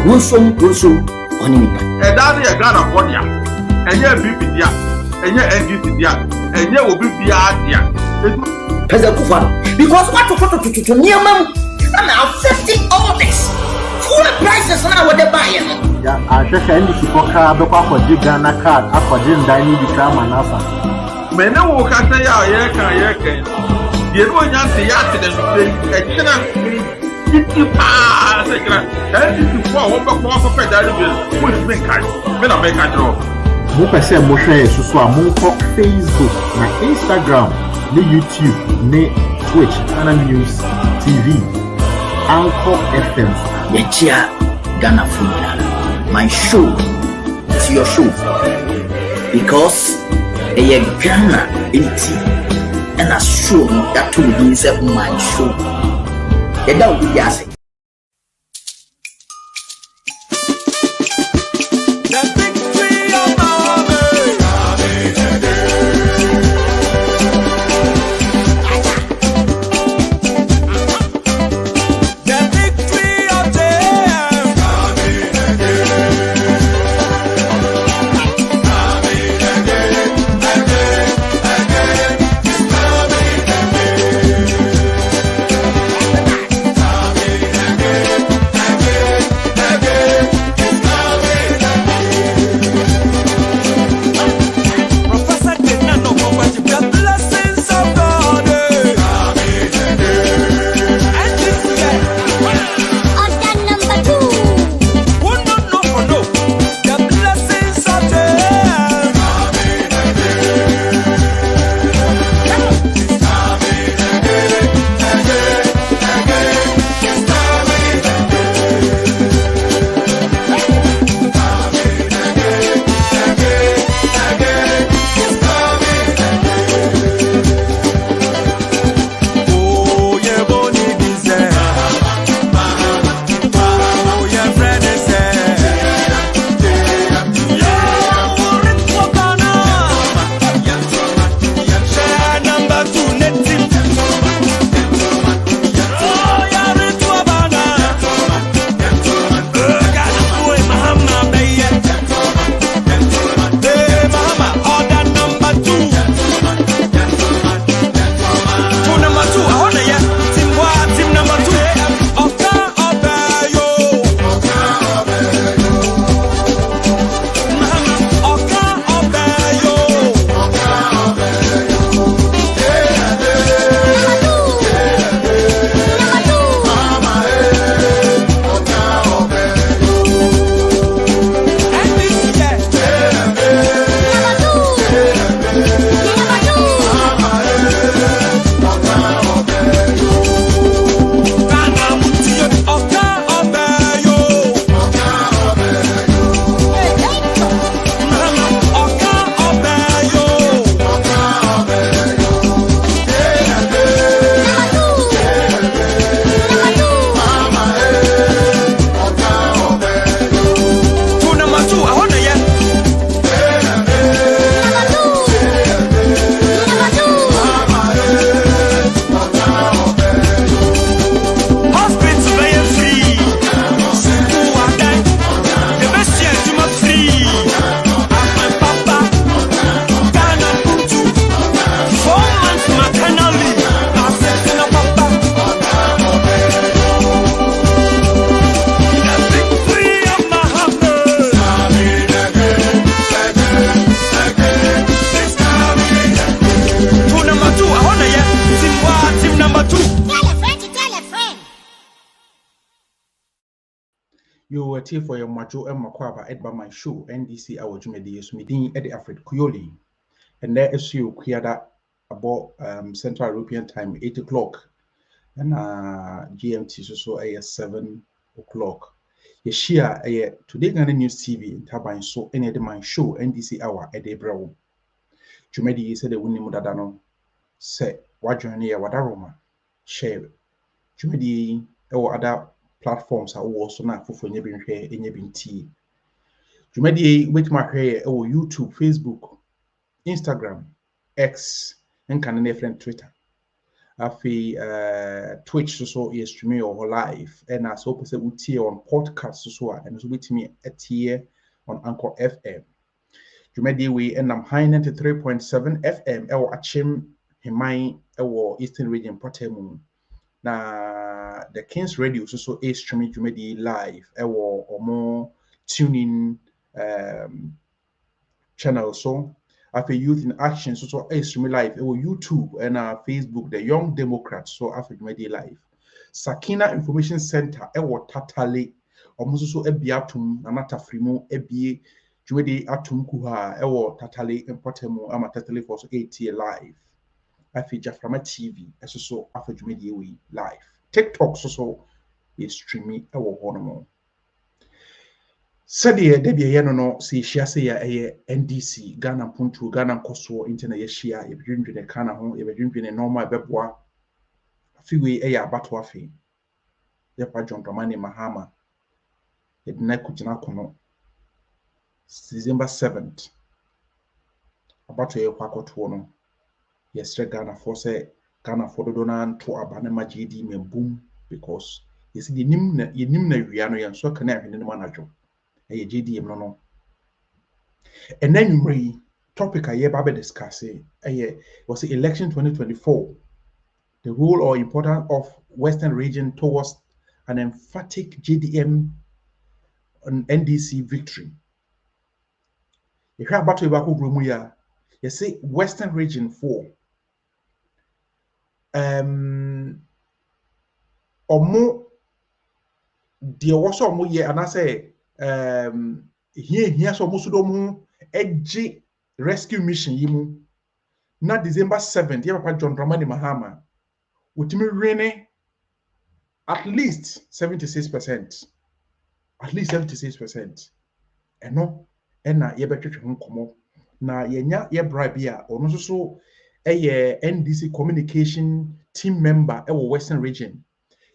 wonsom on me. And that is a gun of one year. And you're BPD, and you're NDC, and you're BPD. Because what to near mom, I'm accepting all this. Full prices now what they're buying. Yeah, I just end the poker, the papa did Ghana card, I for Jim Dining the Kram and Alpha. Men who can say, yeah, you're going to say, yes, and 50 pounds, and 54, what for that will make a draw. Muka say Moshe so Munko Facebook, na Instagram, na YouTube, na Twitch, TodayGhanaNews TV, Anchor FM. Yechia Ghana Food, my show is your show because a Ghana NDC and a show that will be my show. Don't be just. You were here for your macho and maquaba at by MyShow NDC Hour Jumedius meeting at the African Kuyoli. And there is you Kiada about Central European time 8 o'clock and GMT so a 7 o'clock. You share a TodayGhanaNews TV in Tabine so any of the MyShow NDC Hour at the Brow. Jumedi said the winning Mudadano say what journey a wadaroma share Jumedi or other platforms are also not for nyebin hwɛ nyebin tea. Jumadi wait my hair or YouTube, Facebook, Instagram, X, and can friend Twitter. Afi Twitch so is streaming or live, and as opposite we tier on podcast so and so with me a tier on Anchor FM. Jumedi we and I'm high 93.7 FM or Achim Himai or Eastern Region Portemu. Na the King's Radio so is streaming Jumedi live or more tuning channel so after Youth in Action so is streaming live or YouTube and Facebook the Young Democrats so after Jumedi live Sakina Information Center or Tatale almost so ebiatum anata frimo ebie Jumedi atum kuha or Tatale importemu ama Tatale for so 8 live after Jaframa TV so after Jumedi we live TikTok so is streaming or honomo Sadia Debbie Yanono, see Shasia a NDC, Ghana Puntu, Ghana Koso, Internet Yeshia, if you drink in a canna home, if you drink in a normal bebois, a few way a batwafi. Yapa John Dramani Mahama, the Nekutinakono, December 7th. About a Paco Tuono. Yesterday Ghana force Ghana for the Donan to Abanama GD me boom because you see the Nimna Riano and so can have in the manager. A GDM no. And then you topic I hear discuss was the election 2024, the role or importance of Western region towards an emphatic GDM and NDC victory. You hear about Ibako you say Western region 4 or more there was more year and I say here so musudomu edge rescue mission yimu na December 7th ya papa John Dramani Mahama utimi rene at least 76%, at least 76%. Eno ena ye betwetwe nkomo na yenya ye bribe ya ono so NDC communication team member ewo Western region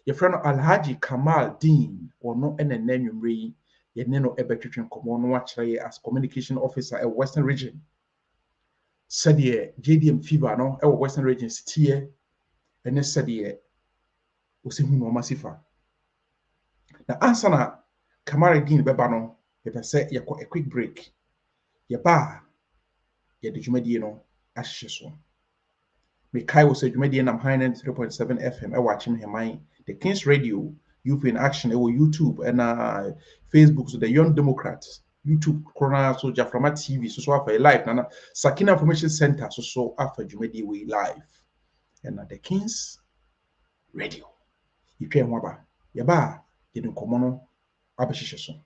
ye friend Alhaji Kamal Dean ono ena nenwumre Yeneno Ebetritrin Common Watchley as communication officer at Western region. Said ye JDM fever no at Western region steer and then said ye was him no massifa. Now answer na Kamaradin Bebano if I say ye a quick break. Ye ba ye the Jumediano ashes one. Mekai was a Jumedian am high 93.7 FM. I watch him my the King's Radio. Youth in Action or YouTube and Facebook so the Young Democrats YouTube Corona so Jaframa TV so after live Nana Sakina Information Center so after Jumedi we live and the King's Radio you pay mwaba yaba didn't come on abashisho.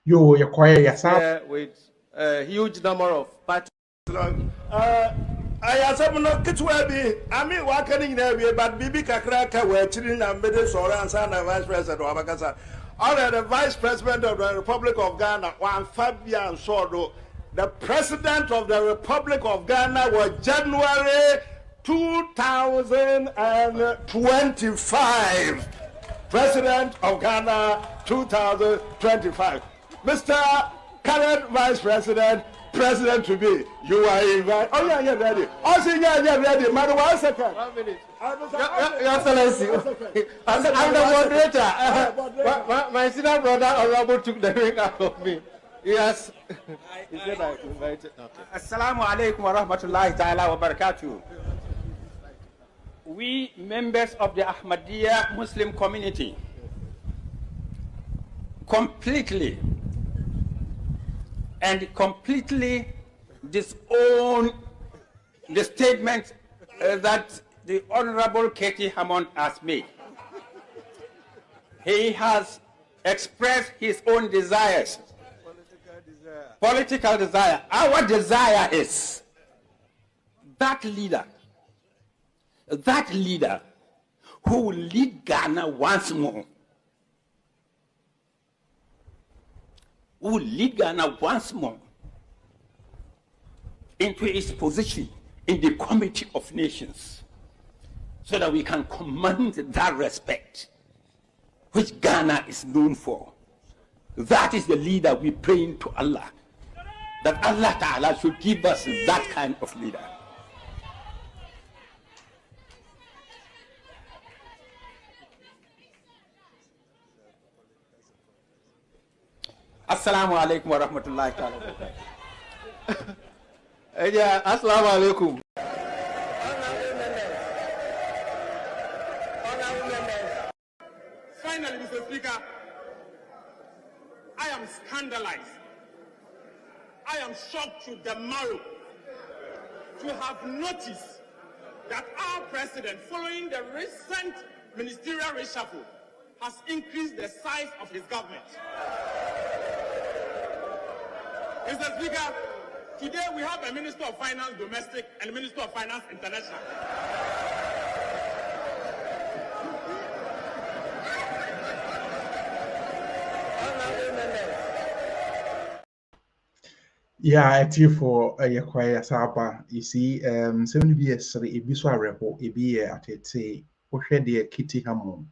Yo, you're quiet yourself. With a huge number of parties. I have no kitwabi. I mean, walking there, but Bibi Kakraka were chilling and Bede Soran, son of Vice President of Abakasa. Or the Vice President of the Republic of Ghana, Juan Fabian Sordo. The President of the Republic of Ghana was January 2025. President of Ghana 2025. Mr. Current Vice President, President to be, you are invited. Oh, yeah, ready. Also, yeah, ready. Madam, 1 second. 1 minute. Your Excellency. I'm the moderator. My senior brother, Honorable, took the ring out of me. Yes. He said I invited. Okay. Assalamu alaikum wa rahmatullahi ta'ala wa barakatuh. We members of the Ahmadiyya Muslim community completely disown the statement that the Honorable Katie Hammond has made. He has expressed his own desires. Political desire. Our desire is that leader who will lead Ghana once more, into its position in the Committee of Nations, so that we can command that respect which Ghana is known for. That is the leader we praying to Allah, that Allah Ta'ala should give us that kind of leader. Assalamu alaikum wa rahmatullahi ta'ala. Yeah, assalamu alaikum. Finally, Mr. Speaker, I am scandalized. I am shocked to the marrow to have noticed that our president, following the recent ministerial reshuffle, has increased the size of his government. Mr. Speaker, today we have a Minister of Finance Domestic and a Minister of Finance International. Yeah, I tell for a choir saba. You see, 7 years, a biswa repo, a be at it say, Oshedi Kitty Hammond.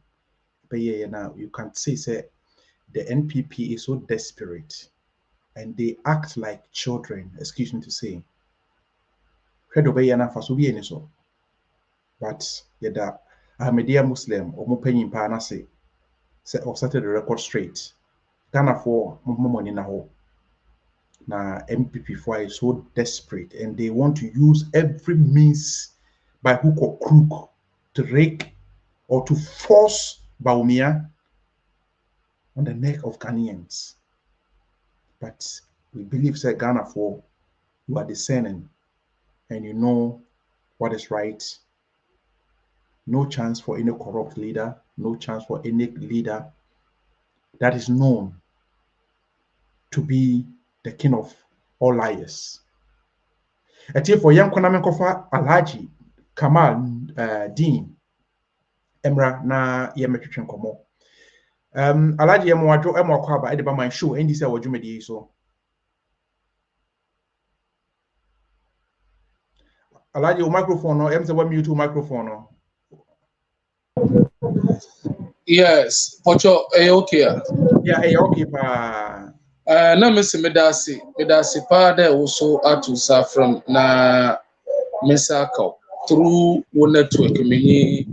Now you can say the NPP is so desperate and they act like children, excuse me to say. But yada Ahmadiyya Muslim or Mupenyin Panase or set the record straight. Ghana for money now. Now MPP4 is so desperate and they want to use every means by hook or crook to rake or to force Baumia on the neck of Ghanaians. But we believe that Ghana for you are discerning and you know what is right. No chance for any corrupt leader, no chance for any leader that is known to be the king of all liars. A team for young Konamenkofa Alhaji Kamal Dean Emra na yemetwetwe komo. Alhaji yemwadwo emwakwaba edeba MyShow NDC Hour dwumedi so. Alhaji o microphone no emse wa mute microphone no. Yes, Pocho, okay. Yeah, okay pa. Na Mr. Medasi pa there also atusa from na Mesako through one network mini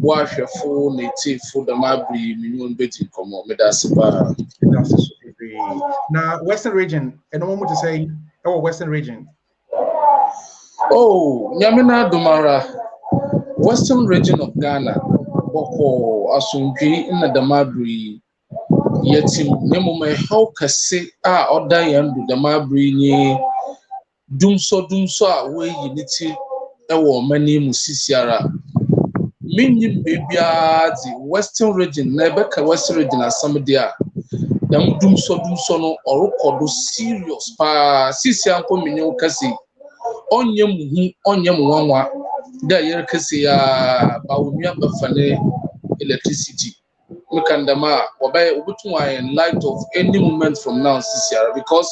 wahwefo native da mabri minun beti komo Medasi pa. Now Western region, and no more to say Western region. Oh, Nyamina Dumara, Western region of Ghana, Boko Asungi in the Damabri. Yetim Nemume how kase oda yandu the mabri ni dumso we unity ewo mani musisiara minim bebia the Western region na beka Western region asam dia dam dumso no orokodo serious pa sisi anko minyo kase onyem wanwa da yer kase ya bawumia bafane electricity. Mukandama wabaya ubutumwa in light of any moment from now this year because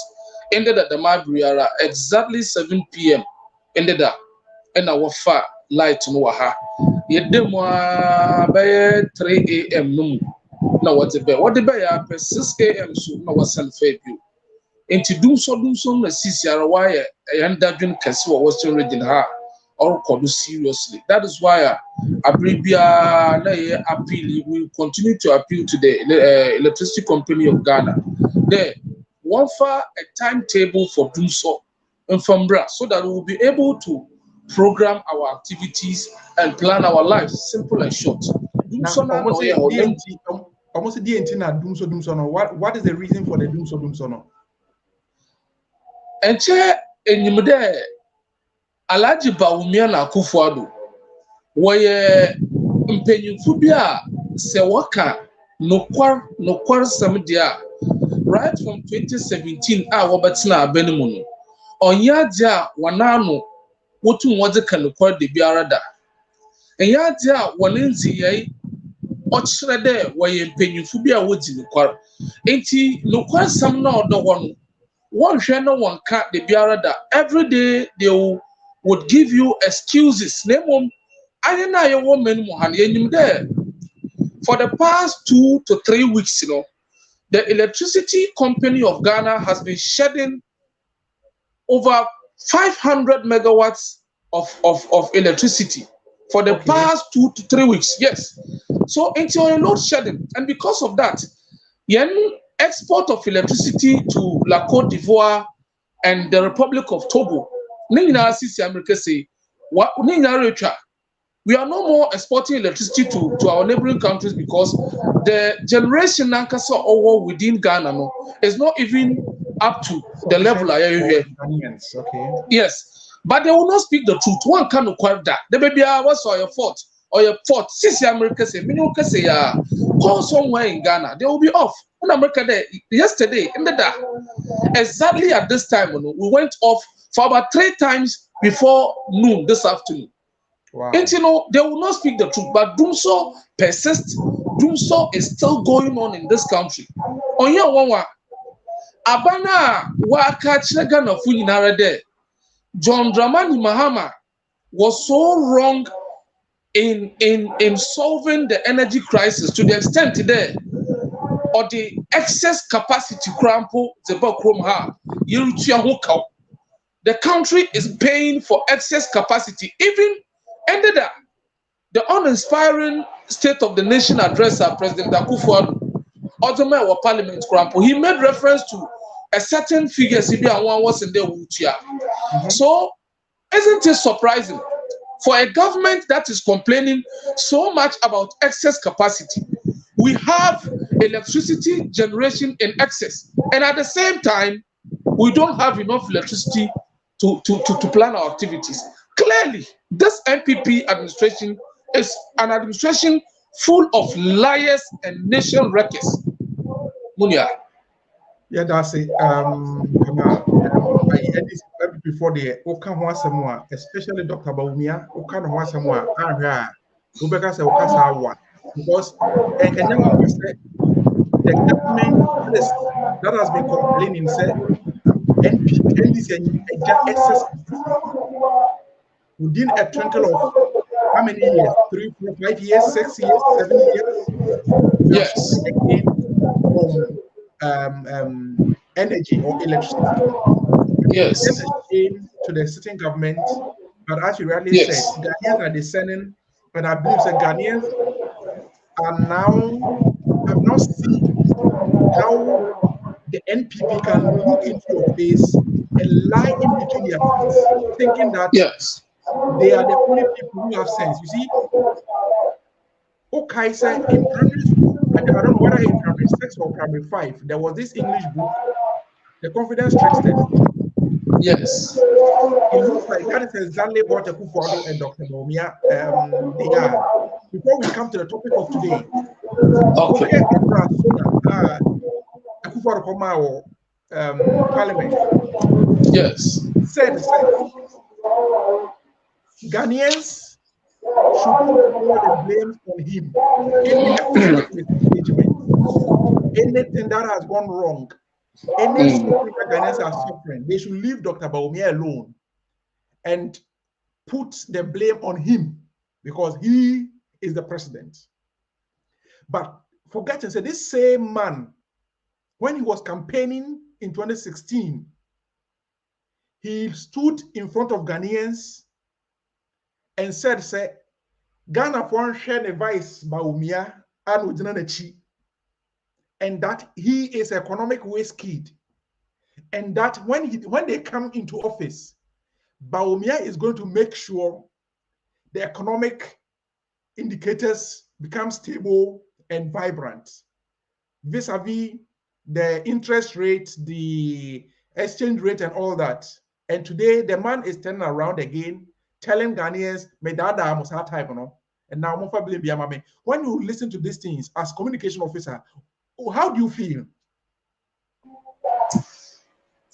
ended at the Mabriara exactly 7 p.m. ended up and our far light no ha yedemwa by 3 a.m. no na what the bay 6 a.m. so na wasan fair you into do so na this year why and dadwin kase wa Western region ha or called seriously. That is why Abribia appeal. We continue to appeal to the electricity company of Ghana. There, one for a timetable for doing so and from Bra so that we will be able to program our activities and plan our lives simple and short. Almost DNT na doom so no. What is the reason for the doom so no? And enyimde Alhaji Bawumia na Akufo-Addo woye mpenyimfo bi a se waka nokwar sam dia right from 2017 a wobetina abanimu no onya dia wanano wotu wode ka nokwar de biara da enya dia wonenzi yai ochire de woye mpenyimfo bi a wodi nokwar enti nokwar sam na odo no one share no one cat the biarada every day they would give you excuses. Name I know your woman there. For the past 2 to 3 weeks, the electricity company of Ghana has been shedding over 500 megawatts of electricity for the past 2 to 3 weeks. Yes. So until load shedding, and because of that, export of electricity to La Côte d'Ivoire and the Republic of Togo. We are no more exporting electricity to our neighboring countries because the generation within Ghana is not even up to the level I am here. Okay. Yes, but they will not speak the truth. One can't acquire that. The baby what's your fault? Or your fault. Since America say, call somewhere in Ghana, they will be off. In America, yesterday, in the day, exactly at this time, we went off for about 3 times before noon this afternoon. Wow. And they will not speak the truth, but doom so persists. Doom so is still going on in this country. On your one, Abana waka Ghana funinara there. John Dramani Mahama was so wrong in solving the energy crisis to the extent there or the excess capacity crampo the the country is paying for excess capacity. Even ended up the uninspiring State of the Nation address President Akufo-Addo or Parliament crampo. He made reference to a certain figure was in the So isn't it surprising for a government that is complaining so much about excess capacity? We have electricity generation in excess, and at the same time, we don't have enough electricity to plan our activities. Clearly, this NPP administration is an administration full of liars and nation wreckers. Munia. Yeah, that's it. Before the Oka Samoa, especially Dr. Bawumia, Oka Samoa, Ubeka say Oka Sawa, because the government that has been complaining said NPP is excess within a twinkle of how many years? 3, 4, 5 years, 6 years, 7 years. Yes. Energy or electricity. Yes. It's a shame to the sitting government, but as you rightly said, Ghanaians are descending, but I believe that Ghanaians have now seen how the NPP can look into your face and lie in between their teeth, thinking that they are the only people who have sense. You see, okay, sir, in primary school, I don't know whether in primary 6 or primary 5, there was this English book, The Confidence Tricksters. Yes. It looks like that is exactly what Akufo-Addo and Dr. Bawumia they are. Before we come to the topic of today, Akufo-Addo Parliament. Yes. Said Ghanaians should put all the blame on him. Anything that has gone wrong, any suffering that Ghanaians are suffering, they should leave Dr. Bawumia alone and put the blame on him because he is the president. But forget to say, this same man, when he was campaigning in 2016, he stood in front of Ghanaians and said, say, Ghana for share the vice Bawumia and Udinachi, and that he is economic waste kid. and that when they come into office, Bawumia is going to make sure the economic indicators become stable and vibrant, vis-a-vis the interest rate, the exchange rate, and all that. And today, the man is turning around again, telling Ghanaians, "Me dada almost had type, and now when you listen to these things as communication officer, how do you feel?"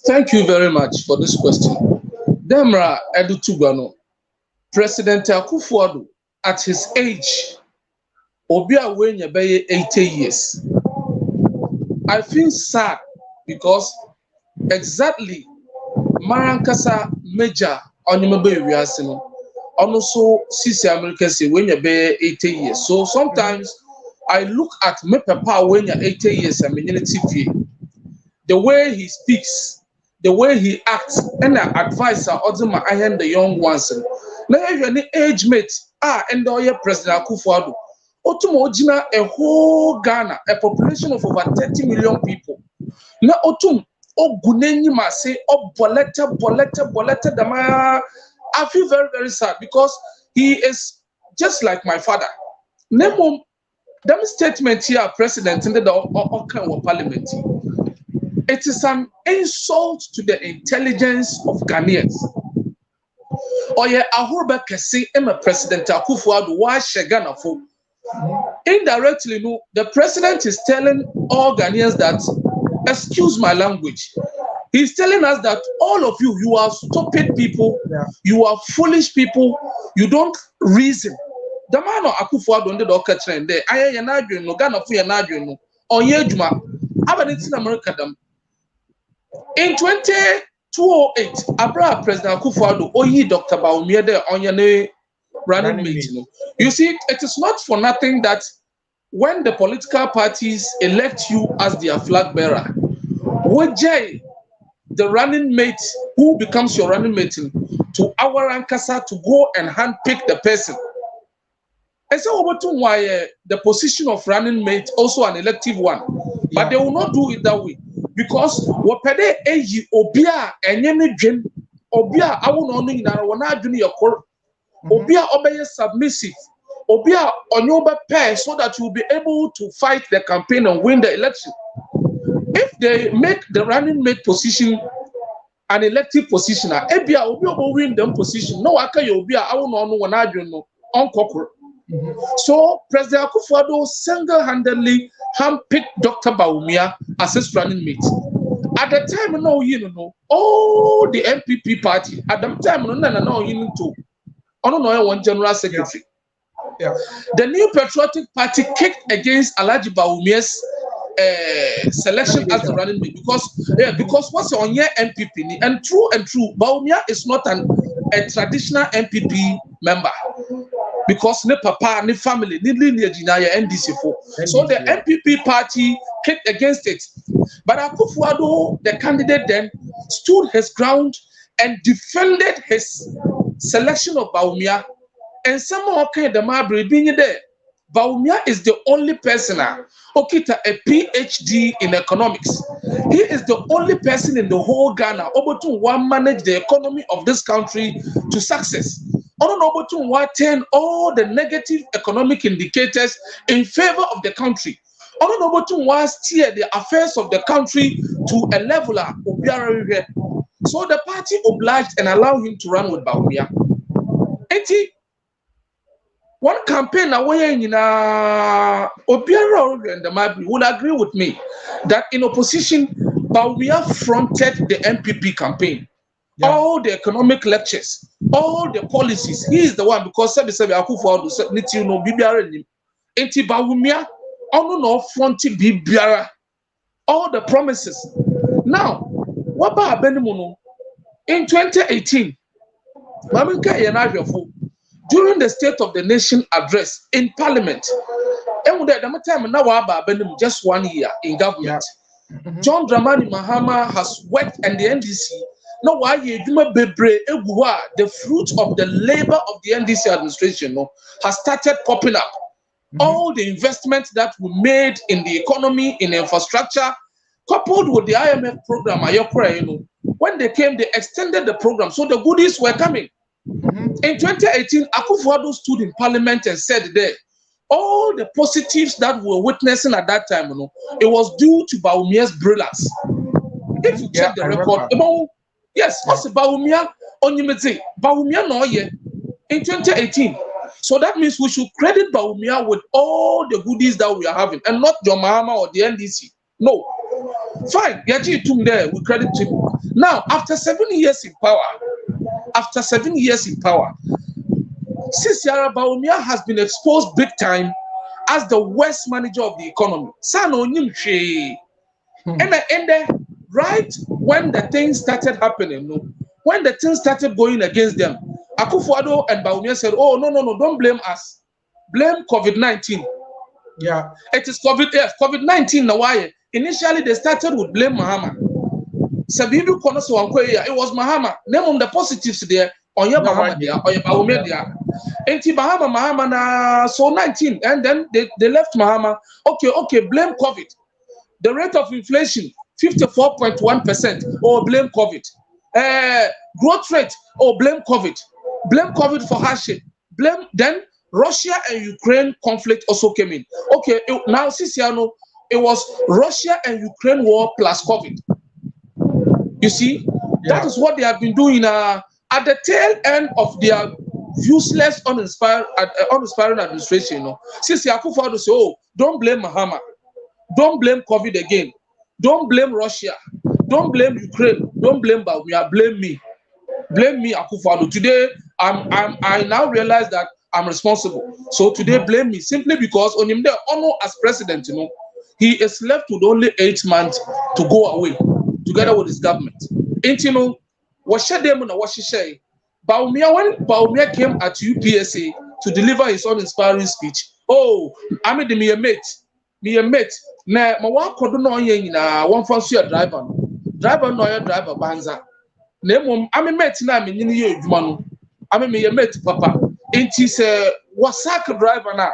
Thank you very much for this question. Demra Edutugano, President Akufo-Addo, at his age, Obia Wenya Beye 80 years. I feel sad because exactly Marankasa Major Onyemebe Wiasino, also Sisi America say Wenya Beye 80 years. So sometimes I look at me Papa Wenya 80 years and TV, the way he speaks, the way he acts, and the advisor, Ozima, I am the young ones. Now, you any age mate, and the President Akufo-Addo. Otumo Ojina, a whole Ghana, a population of over 30 million people. Now, Otum, Guneni Mase, Boleta, Dama. I feel very, very sad because he is just like my father. Nemo, that statement here, President, in the Parliament. It is an insult to the intelligence of Ghanaians. Oye ahoba kese ema President Akufo-Addo wa Ghana for. Indirectly, no, the president is telling all Ghanaians that, excuse my language, he's telling us that all of you, you are stupid people, you are foolish people, you don't reason. The man of Akufo-Addo nded oka trend there. Aye yanadwe no Ghana fu yanadwe no. Onye adwuma. Abanitin America dam. In 2008, Abra President Akufo-Addo oyi Dr. Bawumia there on your running mate. You see, it is not for nothing that when the political parties elect you as their flag bearer, Wajay, the running mate who becomes your running mate, to our Ankasa to go and handpick the person. And so, why the position of running mate also an elective one, but they will not do it that way. Because wapede eji obia enyeme dwen obia awo no no nyina wona adwene yakor obia obeye submissive obia onyoba pair so that you will be able to fight the campaign and win the election. If they make the running mate position an elective position, ebia obi obo win them position no aka ye obia awo no no wona adwene no onkokor. So President Akufo-Addo single-handedly handpicked Dr. Bawumia as his running mate. At the time, no, you know, all the MPP party at the time, no, you know, too. I don't know one general secretary. Yeah. The New Patriotic Party kicked against Alhaji Bawumia's selection as the running mate because what's on your MPP and true, Bawumia is not a traditional MPP member. Because ne papa, ne family, ne lineage in NDC for. So the MPP party kicked against it. But Akufo-Addo, the candidate then, stood his ground and defended his selection of Bawumia. And someone okay, the Marbury being there. Bawumia is the only person Okita a PhD in economics. He is the only person in the whole Ghana able to manage the economy of this country to success. Able to turn all the negative economic indicators in favor of the country. Able to steer the affairs of the country to a level. So the party obliged and allowed him to run with Bawumia. One campaign away in Obiara and the Mabri would agree with me that in opposition, Bawumia fronted the MPP campaign. Yeah. All the economic lectures, all the policies, he is the one because Akufo-Addo need to know Bibiara ni. Enti Bawumia, no fronting Bibiara, all the promises. Now, what about Benimuno? In 2018, during the State of the Nation address in Parliament, just 1 year in government, John Dramani Mahama has worked and the NDC. No, why the fruit of the labor of the NDC administration has started popping up. All the investments that were made in the economy, in infrastructure, coupled with the IMF program, when they came, they extended the program, so the goodies were coming. In 2018, Akufo-Addo stood in Parliament and said that all the positives that we were witnessing at that time, it was due to Bawumia's brilliance. If you check the record, yes, what's Bawumia Onyemetse? Bawumia no ye in 2018. So that means we should credit Bawumia with all the goodies that we are having, and not John Mahama or the NDC. No. Fine, there, we credit him. Now, after 7 years in power, Sisiara Bawumia has been exposed big time as the worst manager of the economy. And right when the things started happening, when the things started going against them, Akufo-Addo and Bawumia said, "Oh, no, don't blame us. Blame COVID-19. Yeah, it is COVID-19. Now, why? Initially, they started with blame Mahama. Sabibu Konoso Wankoya, it was Mahama. Name the positives there on your Mahama there, or your Bawumia there. Enti Mahama na so 19, and then they left Mahama. Okay, blame COVID. The rate of inflation 54.1%. Oh, blame COVID. Growth rate. Oh, blame COVID. Blame COVID for hardship. Blame then Russia and Ukraine conflict also came in. Okay, now Sisiano, it was Russia and Ukraine war plus COVID. You see, that is what they have been doing at the tail end of their useless, uninspiring administration. Sisi Akufo-Addo say, "Oh, don't blame Mahama, don't blame COVID again, don't blame Russia, don't blame Ukraine, don't blame Bawumia, blame me, Akufo-Addo. Today, I now realize that I'm responsible. So today, blame me simply because Onimde Ono as president, he is left with only 8 months to go away together with his government. And what she them na what she say? Bawumia, when Bawumia came at UPSA to deliver his uninspiring speech, oh, I made me a mate. Na mawa kodo no yen na one fancy driver no your driver banza. Na mum ame mate na me nyini ye adwuma no. Ame me ye mate papa. Enti se wasak driver na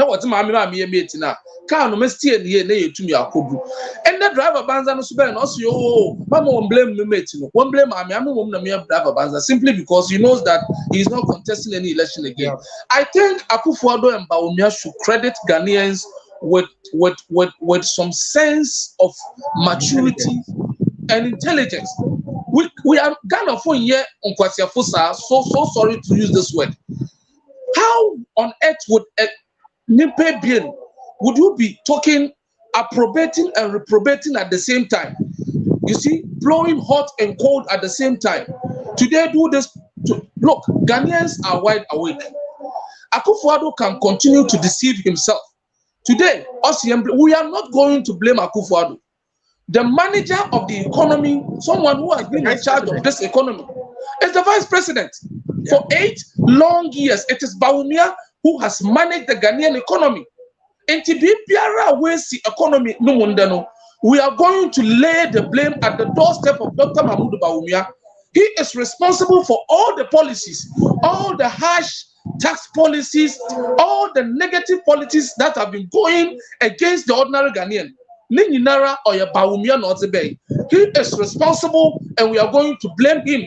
what ma me ye mate na. Car no mestie ne na ye tumi akodu. And the driver banza no so be no so oh mama won blame me mate no. Won blame ame mum na me driver banza simply because he knows that he is not contesting any election again. Yeah. I think Akufo-Addo and Bawumia should credit Ghanaians with some sense of maturity and intelligence. We are Ghana for here on Kwasiafosa, so sorry to use this word. How on earth would Nimpe Bien would you be talking, approbating and reprobating at the same time? You see, blowing hot and cold at the same time. Today, do this. Look, Ghanaians are wide awake. Akufo-Addo can continue to deceive himself. Today, we are not going to blame Akufo-Addo. The manager of the economy, someone who has been in charge of this economy, is the vice president. Yeah. For 8 long years, it is Bawumia who has managed the Ghanaian economy. And to be economy, we are going to lay the blame at the doorstep of Dr. Mahmoud Bawumia. He is responsible for all the policies, all the harsh tax policies, all the negative policies that have been going against the ordinary Ghanaian. Ninara or Bawumia Notebe. He is responsible and we are going to blame him.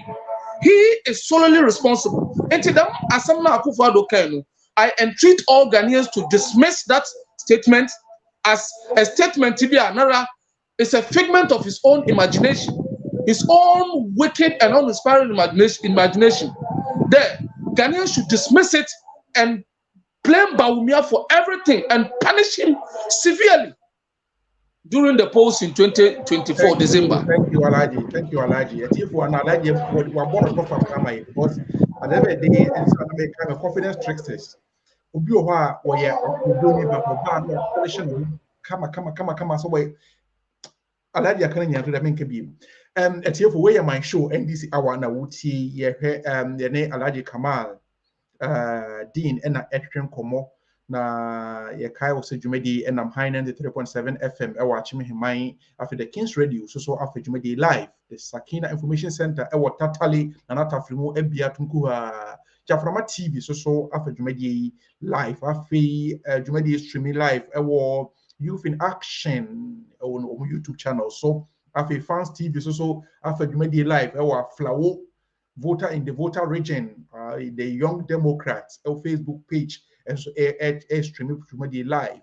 He is solely responsible. And to them, I entreat all Ghanaians to dismiss that statement as a statement to be another. It's a figment of his own imagination, his own wicked and uninspiring imagination. There, Ghanaians should dismiss it and blame Bawumia for everything and punish him severely during the polls in 2024 December. Thank you, Alaji. Thank you, Alaji. If you are Alaji, we are born from Kama because at the end of the day, it's kind of confidence tricksters. Ubiwa, we are doing a coalition. Kama. So we Alaji, I can't hear the main KB. At here for where my show NDC Hour na wuti ye ne Alaji Kamal Dean and Edwin Komo. Na ye kai also Jumedi and I'm high 93.7 FM watching me after the King's Radio so after Jumedi live the Sakina Information Center tatali na natafrimu ebia tunku Jaframa TV so after Jumedi live after Jumedi streaming live Youth in Action on YouTube channel. So after Fans TV, so after you made the live, our Flower voter in the voter region, the Young Democrats, our Facebook page, and so streaming to live.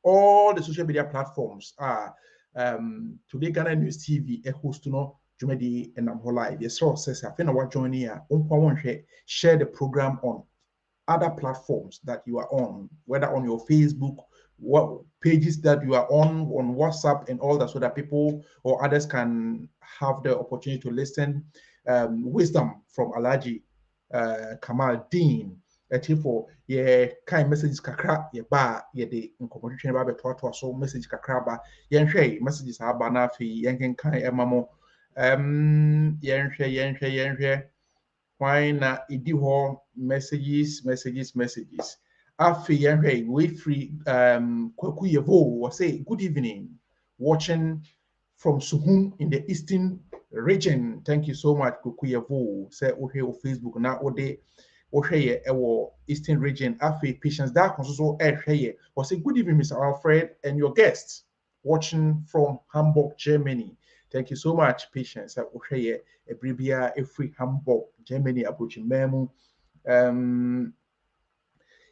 All the social media platforms are Today Ghana News TV, a host to know Jumedi and I'm live. Yes, so says I think what joining here, share the program on other platforms that you are on, whether on your Facebook, what pages that you are on WhatsApp and all that, so that people or others can have the opportunity to listen. Wisdom from Alaji Kamal Dean. For kind messages kakra ba the incorporation ba beto so message kakra ba yenhwe messages aba na afi yenken kan emamo yenhwe why na idi ho messages afi yenhwe we free kwaku yevo was say good evening watching from Suhum in the eastern region. Thank you so much kwaku yevo say okay on Facebook na ode Osheye Ewo Eastern Region, Afi Patience that also Osheye. Was a good evening, Mr. Alfred, and your guests watching from Hamburg, Germany. Thank you so much, Patience. Osheye Ebribia Efri Hamburg, Germany, Abuchi Memu.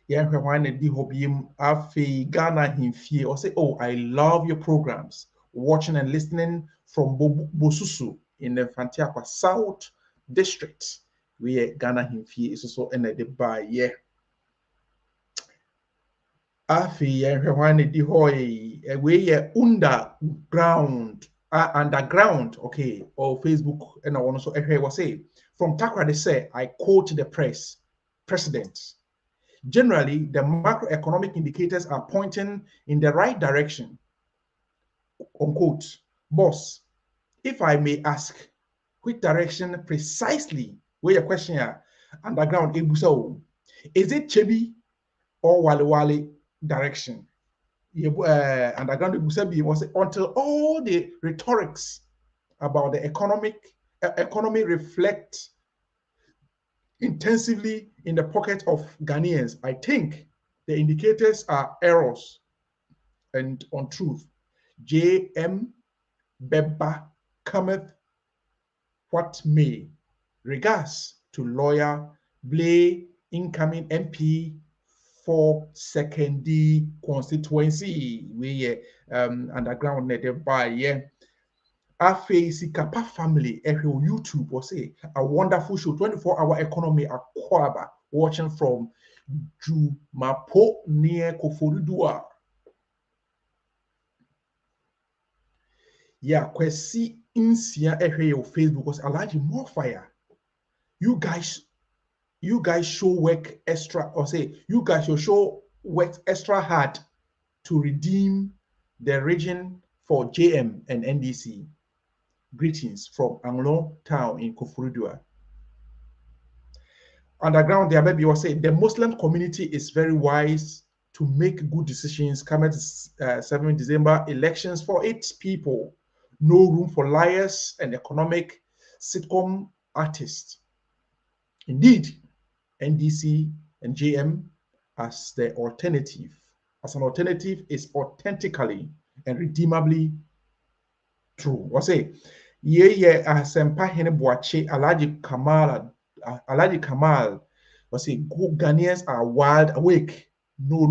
Yeah, when the hobbyim Afi Ghana himfie or say, oh, I love your programs. Watching and listening from Bosusu in the Fantiaqua South District. We Ghana himfie is also ended by yeah. Afi when the hoy we underground okay or Facebook and I want to so was say from Takra they say I quote the president. Generally, the macroeconomic indicators are pointing in the right direction. Unquote. Boss, if I may ask, which direction precisely? Where your question here, underground Ebuso, is it Chebi or Wale direction? Underground Ebusabi was until all the rhetorics about the economy reflect intensively in the pocket of Ghanaians. I think the indicators are errors and untruth. J.M. Beba cometh what may. Regards to lawyer Blay, incoming MP for second D constituency. We underground native by Afe Sikapa family YouTube or say a wonderful show 24-hour economy Akwaba watching from Jumapo near Koforidua. Yeah, Kwesi Insia your Facebook because I like more fire. You guys show work extra or say you guys your show work extra hard to redeem the region for JM and NDC. Greetings from Anglo Town in Koforidua. Underground, there baby was saying the Muslim community is very wise to make good decisions coming to 7 December elections for its people. No room for liars and economic sitcom artists. Indeed, NDC and JM as an alternative is authentically and redeemably true. What's say? Asempa Hene Boache Alaji Kamal was say Ghanaians are wide awake. No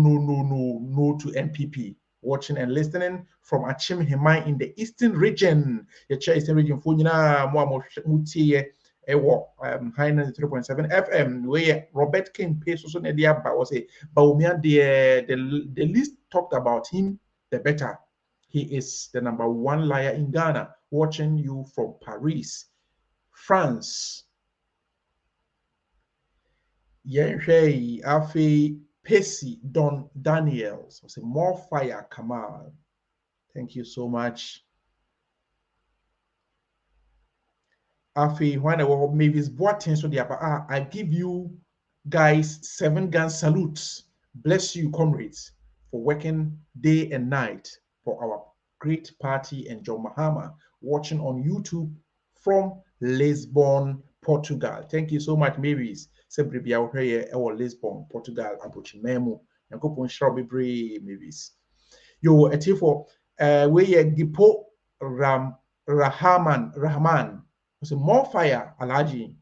to NPP. Watching and listening from Achim Hemai in the Eastern region. The Eastern region for Muti high 93.7 FM where Robert King pays also near was a Baumia the least talked about him, the better. He is the #1 liar in Ghana, watching you from Paris, France. Yenhei Afi Pesi Don Daniels was a more fire Kamal. Thank you so much. Afi when I was maybe it's boating so I give you guys 7 gun salutes. Bless you, comrades, for working day and night for our great party and John Mahama watching on YouTube from Lisbon, Portugal. Thank you so much, Mavis. Sebri here or Lisbon, Portugal, Abuchi Memo, and Kopon Shroby Mavis. Yo, a for where ye depot Rahman was a more fire Alaji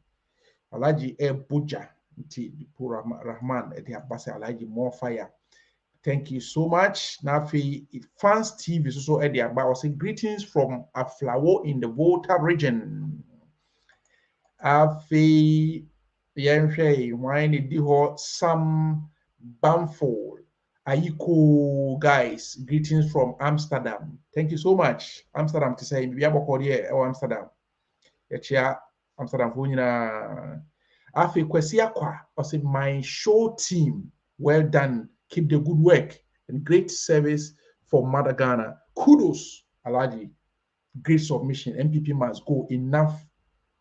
Buja depot Rahman at the Abasa Alaji more fire. Thank you so much. Nafi Fans TV is also at the Abba was greetings from a flower in the Volta region. Afi Yanshay wine diho Sam Bamford. Ayiko guys, greetings from Amsterdam. Thank you so much. Amsterdam to say we have a Amsterdam. Yachia Amsterdam Funina. Afi Kwesia Kwa was my show team. Well done. Keep the good work and great service for Mother Ghana. Kudos, Alaji. Great submission. MPP must go. Enough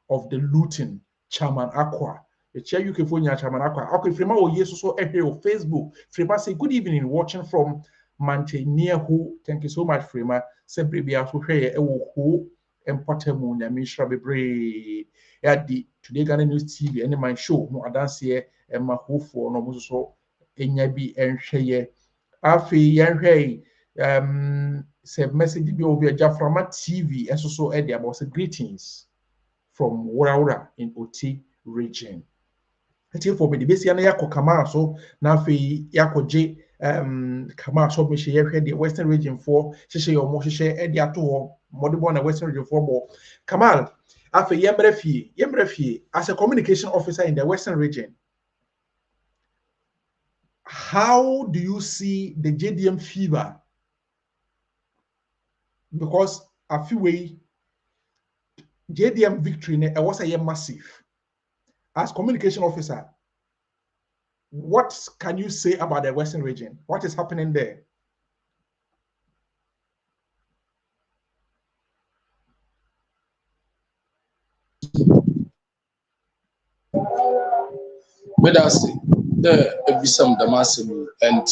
of the looting. Chairman Aqua. The chair you can phone your Chairman Aqua. Okay, Frema or yes, so every on Facebook. Frema say good evening, watching from Manchester. Who thank you so much, Frema. Say baby, I will hear who important ya Mishra Bebre. At the Today Ghana News TV and my show. No, I dance here and my hope for no so. Enyabi enhweye afi yenhweye say message bi obi Jaframa TV and so e dey about greetings from Wuraura in Oti region. Ati for me the base ya na yakokama so na afi yakoje kama so me hye yehwe the western region for hye yo mo hye e dey ato ho modebo na western region for bo Kamal afi yemrefie as a communication officer in the western region. How do you see the JDM fever? Because a few way JDM victory was a massive. As communication officer, what can you say about the Western region? What is happening there? Medasi, the Ebisam Damascene and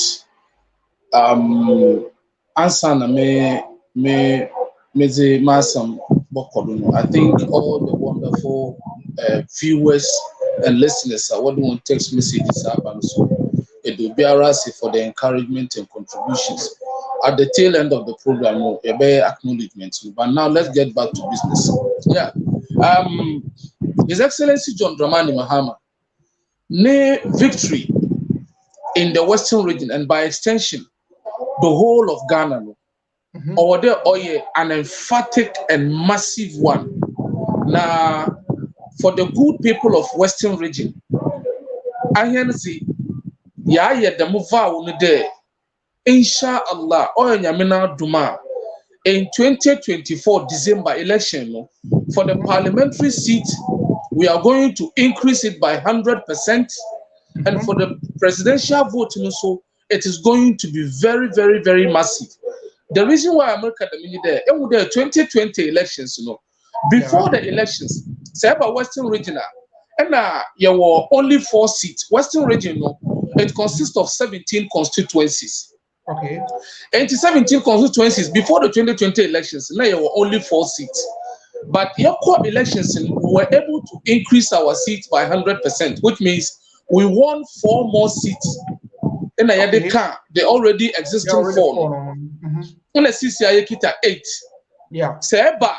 answer me Masam Bokoduno. I think all the wonderful viewers and listeners are what want text messages up and so it will be arrested for the encouragement and contributions. At the tail end of the program, a bare acknowledgement. But now let's get back to business. Yeah. His Excellency John Dramani Mahama, victory in the Western region and by extension, the whole of Ghana, or there an emphatic and massive one. Now, for the good people of Western region, I can see, the move out there. Inshallah, Duma in 2024 December election for the parliamentary seat, we are going to increase it by 100%, and for the presidential vote, also, it is going to be very, very, very massive. The reason why America there, in the 2020 elections, before the elections, say about Western region, and there were only 4 seats. Western region, it consists of 17 constituencies. Okay. And 17 constituencies before the 2020 elections, now there were only 4 seats. But your core elections, we were able to increase our seats by 100%, which means we won 4 more seats. And they already existing 4. And the CCI kita 8. Yeah. Seba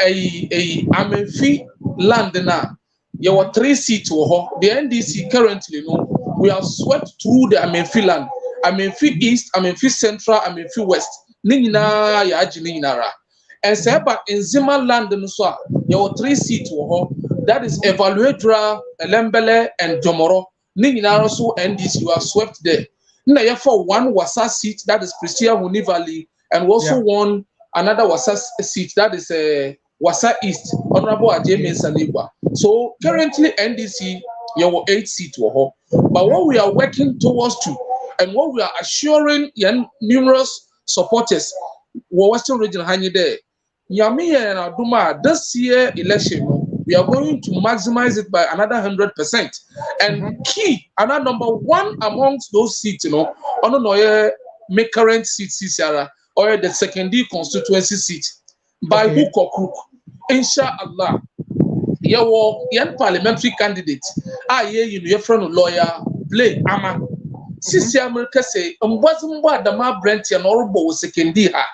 a Amenfi land na. There were 3 seats. The NDC currently, we have swept through the Amenfi land. Amenfi East, Amenfi Central, Amenfi West. Nina ya Ninara. And Seba in Zima land, there were 3 seats. That is Evaluatora, Elembele, and Jomoro. Ninara so NDC, you are swept there. Now, for 1 Wasa seat, that is Priscilla Munivali, and we also won another Wasa seat, that is Wasa East, Honorable Ajay Saliba. So currently NDC, you have 8 seats. But what we are working towards to, and what we are assuring numerous supporters, Western region Hani there, Yami and Aduma, this year election, we are going to maximize it by another 100%. And key, another number 1 amongst those seats, on make current seats, or the secondary constituency seat, by hook or crook. Inshallah, your parliamentary candidate, your friend lawyer, play Ama. Sisi America say, wasn't what the ma Brent and Orobo Sekendi ha.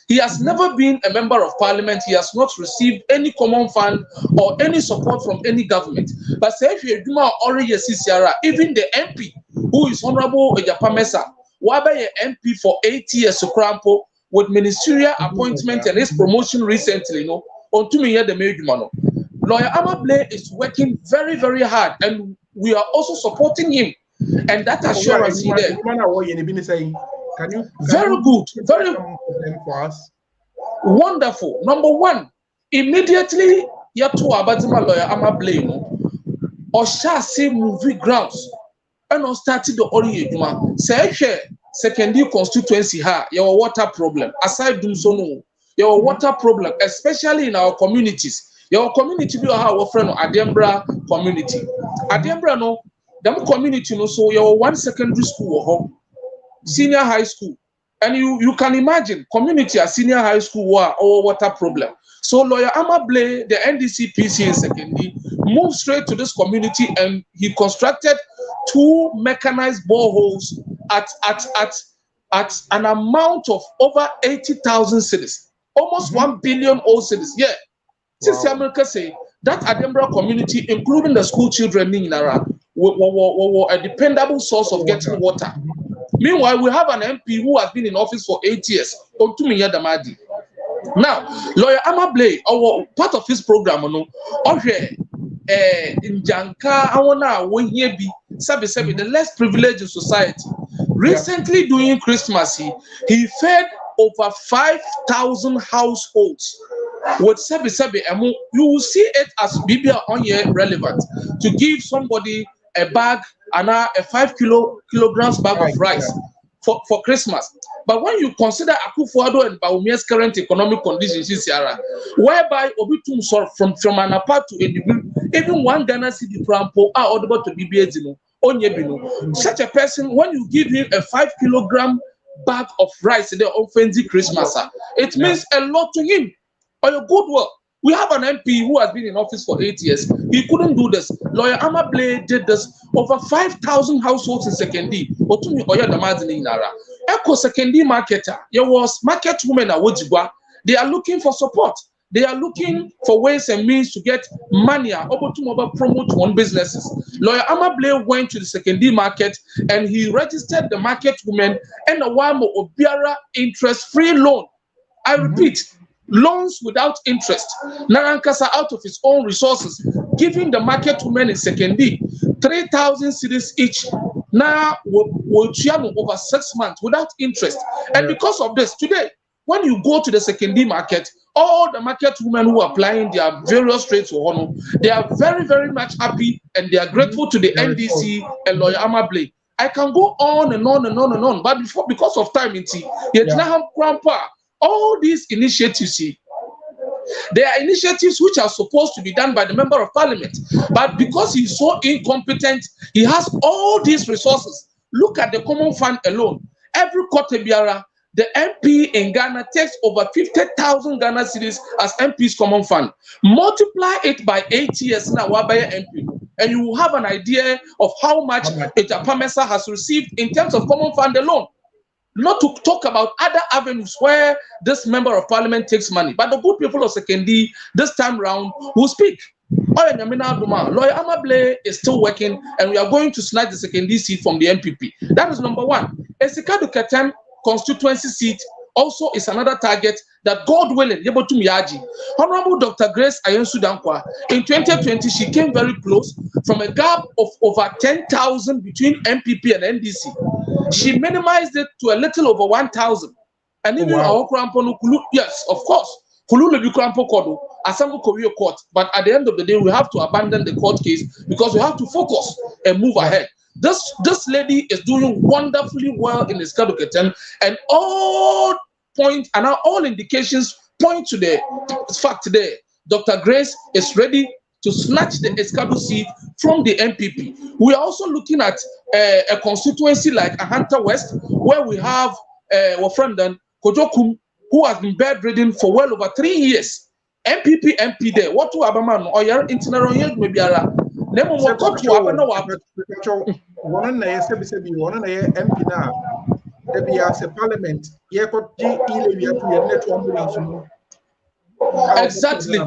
He has never been a member of parliament. He has not received any common fund or any support from any government. But say if you do already CCR, even the MP, who is Honorable Ejapamesa, Wabe MP for 8 years to Crampo with ministerial appointment and his promotion recently, on to me the major man. Lawyer Amable is working very, very hard, and we are also supporting him. And that assurance he there. Very good, very for us. Wonderful. Number one, immediately you to Abatima Lawyer Amable or shall say movie grounds and on started the Ori say secondary constituency ha your water problem. Aside dum so no, your water problem, especially in our communities. Your community be our friend Adembra community. Adembra no, them community no so your one secondary school senior high school, and you can imagine community a senior high school or water problem. So Lawyer Amable, the NDC PC in secondary, moved straight to this community and he constructed 2 mechanized boreholes at an amount of over 80,000 cedis, almost 1 billion old cedis. Yeah, since America say that Adembra community, including the school children in Nara, were a dependable source of getting water. Meanwhile, we have an MP who has been in office for 8 years. Now, Lawyer Amable, our part of his program, in Janka, the less privileged society. Recently, during Christmas, he fed over 5,000 households with Sebi. You will see it as BBA on here relevant to give somebody a bag and a 5 kilograms bag of rice for Christmas. But when you consider Akufo-Addo and Bawumia's current economic conditions, whereby Obitum from an apart to even 1 Ghana cedi prampo are audible to BBA such a person, when you give him a 5 kilogram bag of rice, the offensive Christmas, it means a lot to him. Or your good work. We have an MP who has been in office for 8 years. He couldn't do this. Lawyer Amable did this. Over 5,000 households in secondary. Echo secondary marketer. There was market women at Wojigwa. They are looking for support. They are looking for ways and means to get money to promote one businesses. Lawyer Amable went to the secondary market and he registered the market women and a Wamo Obiara interest-free loan. I repeat, loans without interest. Narankasa out of his own resources, giving the market women in secondary 3,000 cedis each. Now will over 6 months without interest. And because of this, today, when you go to the secondary market, all the market women who are applying their various trades for honor, they are very, very much happy and they are grateful to the NDC and Lawyer Amable. I can go on and on and on and on, but because of time, all these initiatives, they are initiatives which are supposed to be done by the member of parliament. But because he's so incompetent, he has all these resources. Look at the common fund alone. Every Kotebiara, the MP in Ghana takes over 50,000 Ghana cedis as MP's common fund. Multiply it by 8 years now, MP, and you will have an idea of how much Ejapamesa has received in terms of common fund alone. Not to talk about other avenues where this member of parliament takes money. But the good people of Sekendi this time round will speak. Lawyer Amable is still working, and we are going to snatch the Sekendi seat from the MPP. That is number one. Esikadu Ketem constituency seat also is another target that, God willing, Honorable Dr. Grace Ayensu-Dankwa, in 2020, she came very close from a gap of over 10,000 between MPP and NDC. She minimized it to a little over 1,000. And even our Krampo, yes, of course, Kululu Krampo Kodo, Asambu Korea Court. But at the end of the day, we have to abandon the court case because we have to focus and move ahead. This lady is doing wonderfully well in Esikadu Ketem, and all indications point to the fact today Dr. Grace is ready to snatch the Esikadu seat from the MPP. We are also looking at a constituency like Ahanta West, where we have our friend Kojokum, who has been bedridden for well over 3 years. MP there. What to Abaman or your internal maybe one na yes be one na MP na there be as a parliament ye ko di ile wi atu ye net ambulance mu. Exactly.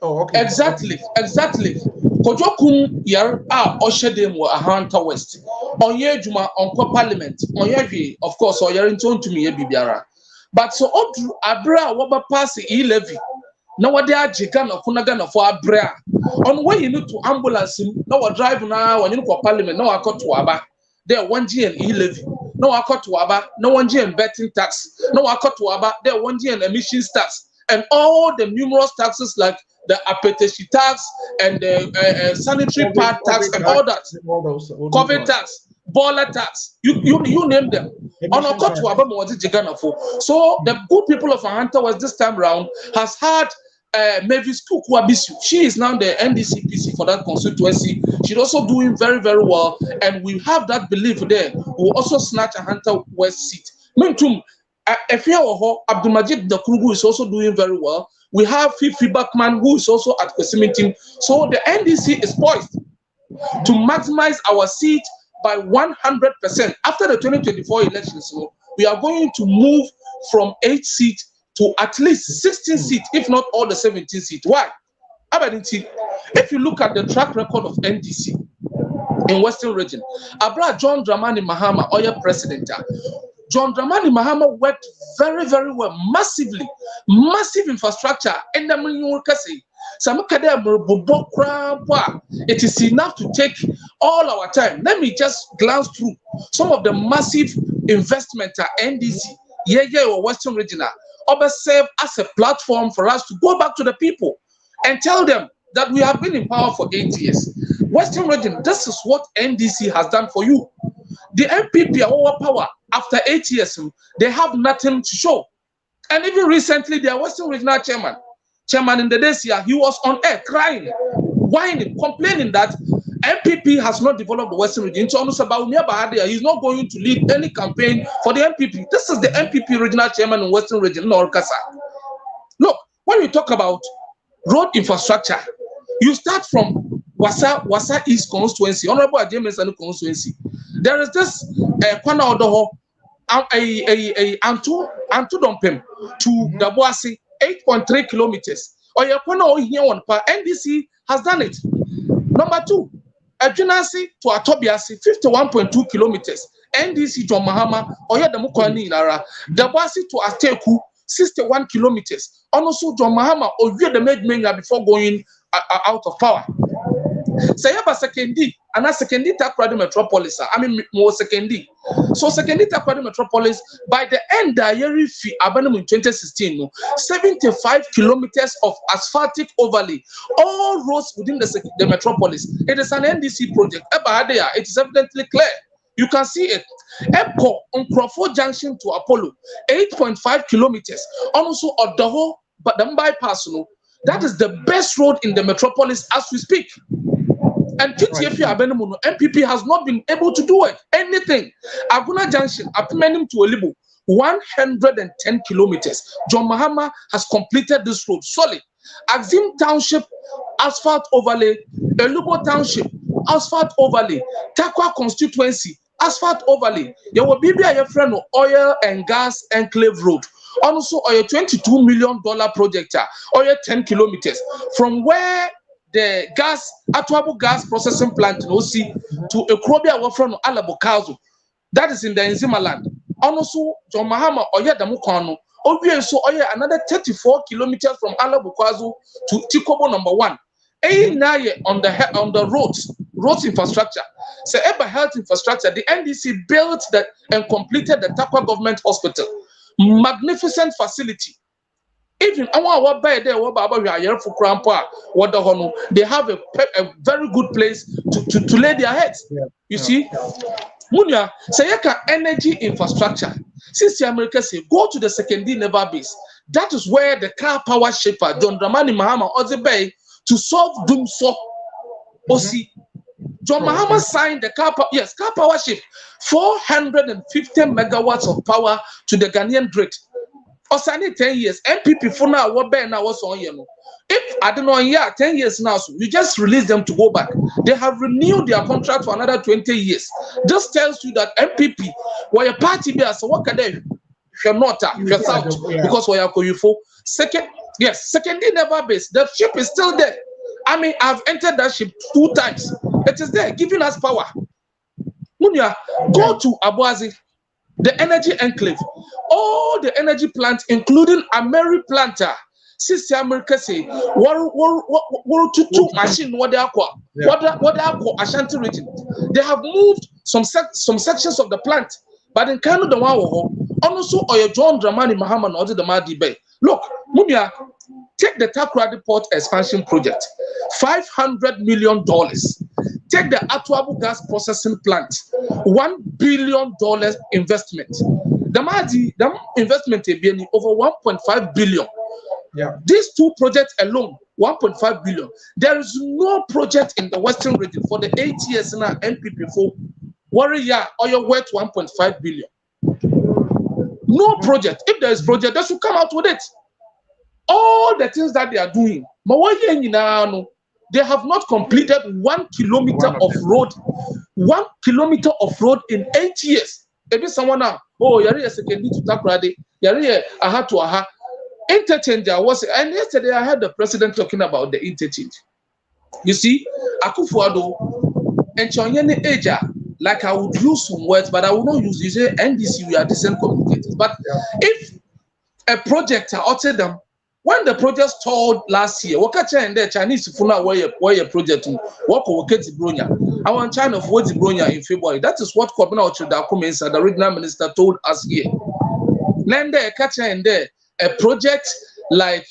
Oh, okay. Exactly. Kojokum yar oshedem wa Ahanta West. Onye juma onko parliament. Onye of course or yarin to me ye bibiara. But so odru abra waba pass e levy. Na wade ajiga na kunaga na for abra. On when you need to ambulance na wa drive na when you go parliament na wa to aba. There 1G and e levy. No wa to aba. No 1G and betting tax. No wa to aba. There 1G and emissions tax. And all the numerous taxes like the appetition tax and the sanitary pad tax and all that, COVID tax, baller tax, you name them. So the good people of Ahanta West this time round has had Mavis Kukuabisu. She is now the NDCPC for that constituency. She's also doing very, very well. And we have that belief there. We'll also snatch Ahanta West seat. Abdulmajid Dakrugu is also doing very well. We have Fifi Bakman who is also at Kwesimi team. So the NDC is poised to maximize our seat by 100%. After the 2024 elections, we are going to move from 8 seats to at least 16 seats, if not all the 17 seats. Why? If you look at the track record of NDC in Western region, Abra John Dramani Mahama, Oya president, John Dramani Mahama worked very, very well, massive infrastructure. And it is enough to take all our time. Let me just glance through some of the massive investment at NDC, or Western Regional, serve as a platform for us to go back to the people and tell them that we have been in power for 8 years. Western Region, this is what NDC has done for you. The MPP are over power after 8 years. They have nothing to show. And even recently, their Western Regional chairman in the days here, he was on air crying, whining, complaining that MPP has not developed the Western Region. He's not going to lead any campaign for the MPP. This is the MPP regional chairman in Western Region, Norkasa. Look, when you talk about road infrastructure, you start from Wasa East constituency, Honorable Ajames and constituency. There is this corner of the hall, Antu Dompem to Daboasi, 8.3 kilometers. Or your corner here on NDC has done it. Number 2, Adjunasi to Atobiasi, 51.2 kilometers. NDC to Mahama, or Yadamukwani Lara, Daboasi to Asteku, 61 kilometers. Also, John Mahama, or you the made mania before going out of power. Sayaba Sekendi, and a Sekendi Takradi Metropolis. I mean, more Sekendi. So, Sekendi Takradi Metropolis, by the end of the year, Abanum in 2016, 75 kilometers of asphaltic overlay, all roads within the metropolis. It is an NDC project. It is evidently clear. You can see it. Epco on Crawford Junction to Apollo, 8.5 kilometers. Also, Odaho, but the bypass, that is the best road in the metropolis as we speak. And MPP has not been able to do it. Anything. Aguna Junction, Apimenim to Olibu, 110 kilometers. John Mahama has completed this road solid. Axim Township, asphalt overlay. Elubo Township, asphalt overlay. Takwa constituency, asphalt overlay. There will be a friend of oil and gas enclave road. Also, a $22 million project, or 10 kilometers from where the Atuabu gas processing plant in OC to Ekrobia from Alabokazo. That is in the Enzima land. Also, John Mahama Oya Damukano, so another 34 kilometers from Alabokazo to Tikobo number 1. On the roads infrastructure. So Eba health infrastructure, the NDC built that and completed the Takwa government hospital. Magnificent facility. Even they have a very good place to lay their heads. You see, Munya, say energy infrastructure. Since the Americans say go to the secondary naval base, that is where the car power shaper John Dramani Mahama Ozebay to solve doom so OC. John Mahama signed the car power ship, 450 megawatts of power to the Ghanaian grid. Osani 10 years. MPP for now, what bear now was on you. If I don't know, yeah, 10 years now, so you just release them to go back. They have renewed their contract for another 20 years. Just tells you that MPP, where your party be as what can they? You're not, you're out because we are going for second. Yes, secondly, never base. The ship is still there. I mean, I've entered that ship 2 times. It is there, giving us power. Munya, go to Abuazi, the energy enclave. All the energy plants, including Ameri planter, Sister America say, what to machine what they are called, what they are called Ashanti region. They have moved some sections of the plant, but in Canada, the one also or John Dramani Mahama or the Madi Bay. Look, Munya, take the Takoradi Port expansion project, $500 million. Take the Atuabu gas processing plant, $1 billion investment. The investment is being over 1.5 billion. Yeah. These 2 projects alone, 1.5 billion. There is no project in the Western region for the 8 years in our MPP for Warrior oil worth 1.5 billion. No project. If there is project, they should come out with it. All the things that they are doing, they have not completed 1 kilometer of road. 1 kilometer of road in 8 years. Maybe someone now, oh, yari a second to Takoradi, yari aha to aha. Interchange was, and yesterday I heard the president talking about the interchange. You see, Akufo-Addo and Chonyene Eja, like I would use some words, but I will not use. You say NDC, we are decent communicators. But if a project outside them, when the project stalled last year, Wakacha and the Chinese Funa where project Wako Waketi Bronya. I want China for the Bronya in February. That is what Kwabena Ochodakumensa, the regional minister, told us here. Then there, Kacha and there. A project like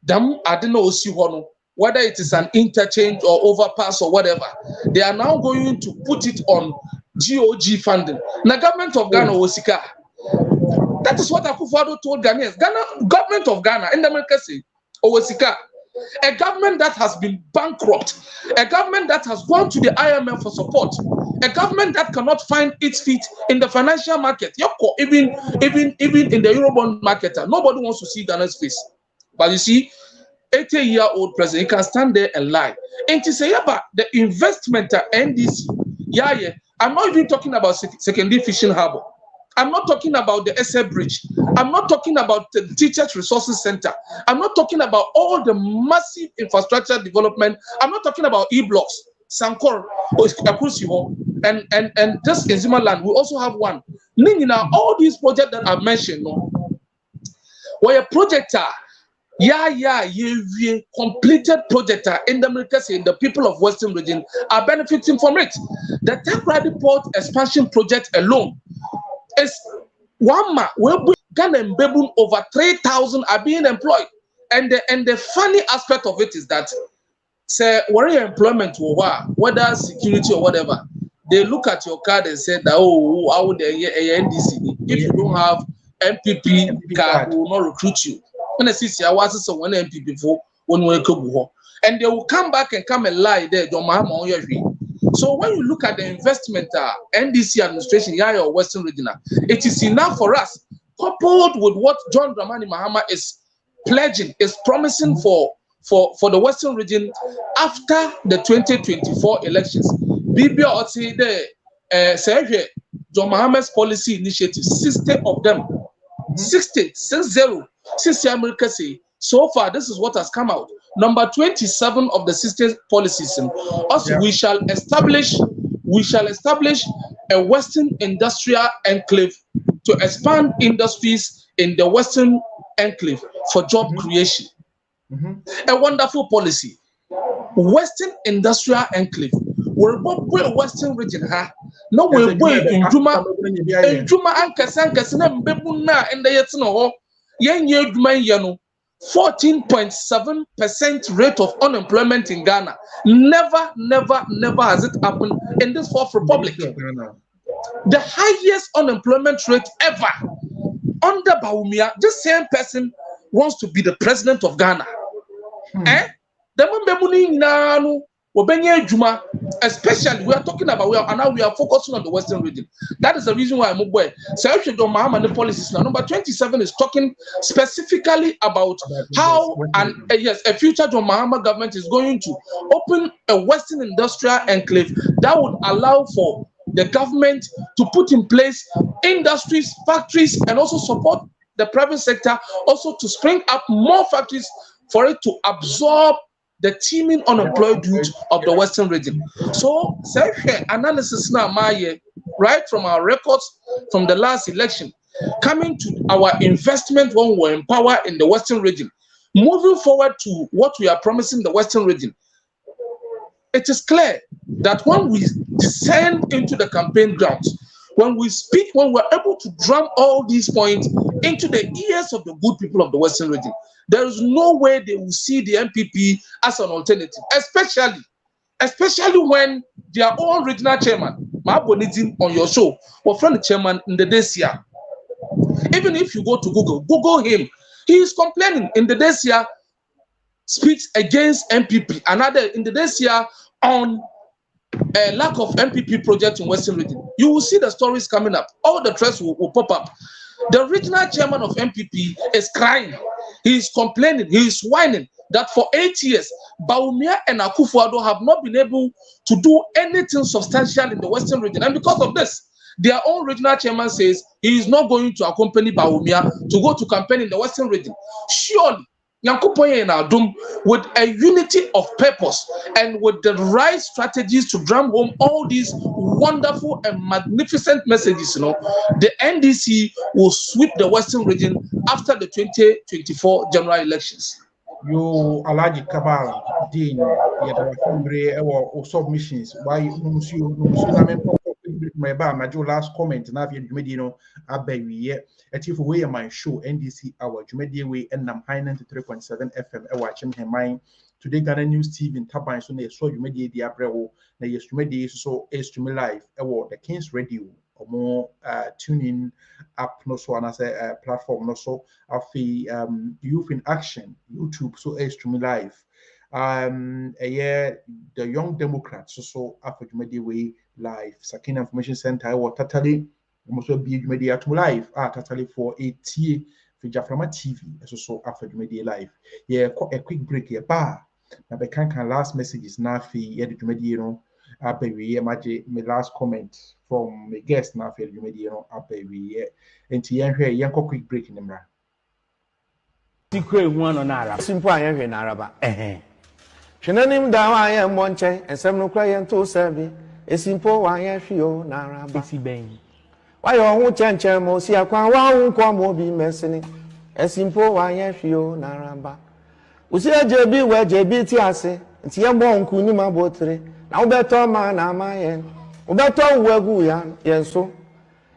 Dam Adeno Osihono, whether it is an interchange or overpass or whatever, they are now going to put it on GOG funding. The government of Ghana Osika. That is what Akufo-Addo told Ghanaians. Government of Ghana, in the America say, Osika. A government that has been bankrupt, a government that has gone to the IMF for support, a government that cannot find its feet in the financial market, even in the Eurobond market. Nobody wants to see Ghana's face. But you see, 80-year-old president, he can stand there and lie. And to say about the investment at NDC, yeah, I'm not even talking about secondary fishing harbor. I'm not talking about the SF Bridge. I'm not talking about the Teachers Resources Center. I'm not talking about all the massive infrastructure development. I'm not talking about E-blocks, Sankor, and just in Zimaland, we also have one. Now, all these projects that I've mentioned, where a projector, completed projector in the Americas, in the people of Western region are benefiting from it. The Takoradi Port expansion project alone is one man where Ghana and Bebun over 3,000 are being employed. And the funny aspect of it is that say where employment whether security or whatever, they look at your card and say that how would NDC if you don't have MPP card, will not recruit you. When I see I was someone MPP for when we go, and they will come back and come and lie there. So when you look at the investment NDC administration here or Western Regional, it is enough for us, coupled with what John Dramani Mahama is pledging, is promising for the Western region after the 2024 elections. Bibi Oti say John Mahama's policy initiatives, 60 of them, 60 America say so far this is what has come out. Number 27 of the 60 policies. Also, we shall establish a Western industrial enclave to expand industries in the Western enclave for job creation. A wonderful policy. Western industrial enclave. We're Western region. No, we're in Juma and Kasankas and Bebuna and the Yetno. Yen Yano. 14.7% rate of unemployment in Ghana. Never has it happened in this fourth republic. The highest unemployment rate ever under Bawumia. This same person wants to be the president of Ghana. The Juma, especially we are talking about and now we are focusing on the Western region. That is the reason why I'm boy. The policies now. Number 27 is talking specifically about how a future John Mahama government is going to open a Western industrial enclave that would allow for the government to put in place industries, factories, and also support the private sector also to spring up more factories for it to absorb the teeming unemployed youth of the Western region. So, analysis now, right from our records from the last election, coming to our investment when we were in power in the Western region, moving forward to what we are promising the Western region, it is clear that when we descend into the campaign grounds, when we speak, when we're able to drum all these points into the ears of the good people of the Western region, there is no way they will see the MPP as an alternative, especially when their own regional chairman, Mabonidin, on your show, or friend chairman in the days here. Even if you go to Google him, he is complaining in the days here, speaks against MPP. Another in the days here on a lack of MPP project in Western region. You will see the stories coming up. All the threats will pop up. The regional chairman of MPP is crying. He is complaining. He is whining that for 8 years, Bawumia and Akufo-Addo have not been able to do anything substantial in the Western region. And because of this, their own regional chairman says he is not going to accompany Bawumia to go to campaign in the Western region. Surely, Yankupoye and Adum, with a unity of purpose and with the right strategies to drum home all these wonderful and magnificent messages, the NDC will sweep the Western region after the 2024 general elections. You Alaji Kabal, Dean, or submissions. Why my last comment now if you abayi etifu we MyShow NDC Hour jumedi we enam high 93.7 FM e watching him mind Today Ghana News TV in Taban so na so jumedi di abrewo na yesumedi so stream live e the Kings Radio or tune in app no so and say platform no so afi Youth in Action YouTube so stream live the Young Democrats so after jumedi we live Sakina Information Center or totally almost be media to live totally for a tea for Jaframa TV so after media live a quick break here bar now the can last messages now for the media baby my last comment from the guest now for the media baby and to quick break in the mirror secret one on Arab simple I in Araba Shananim da I am one chain and some no cry and to serve. A simple one, you Naraba. Why you change most ya won't come be messing. A simple one, you Naraba. We see a JB where JB Tiase, and Tiamon Kunima Botre. Now better man, am I in. Better Waguyan, yes, so.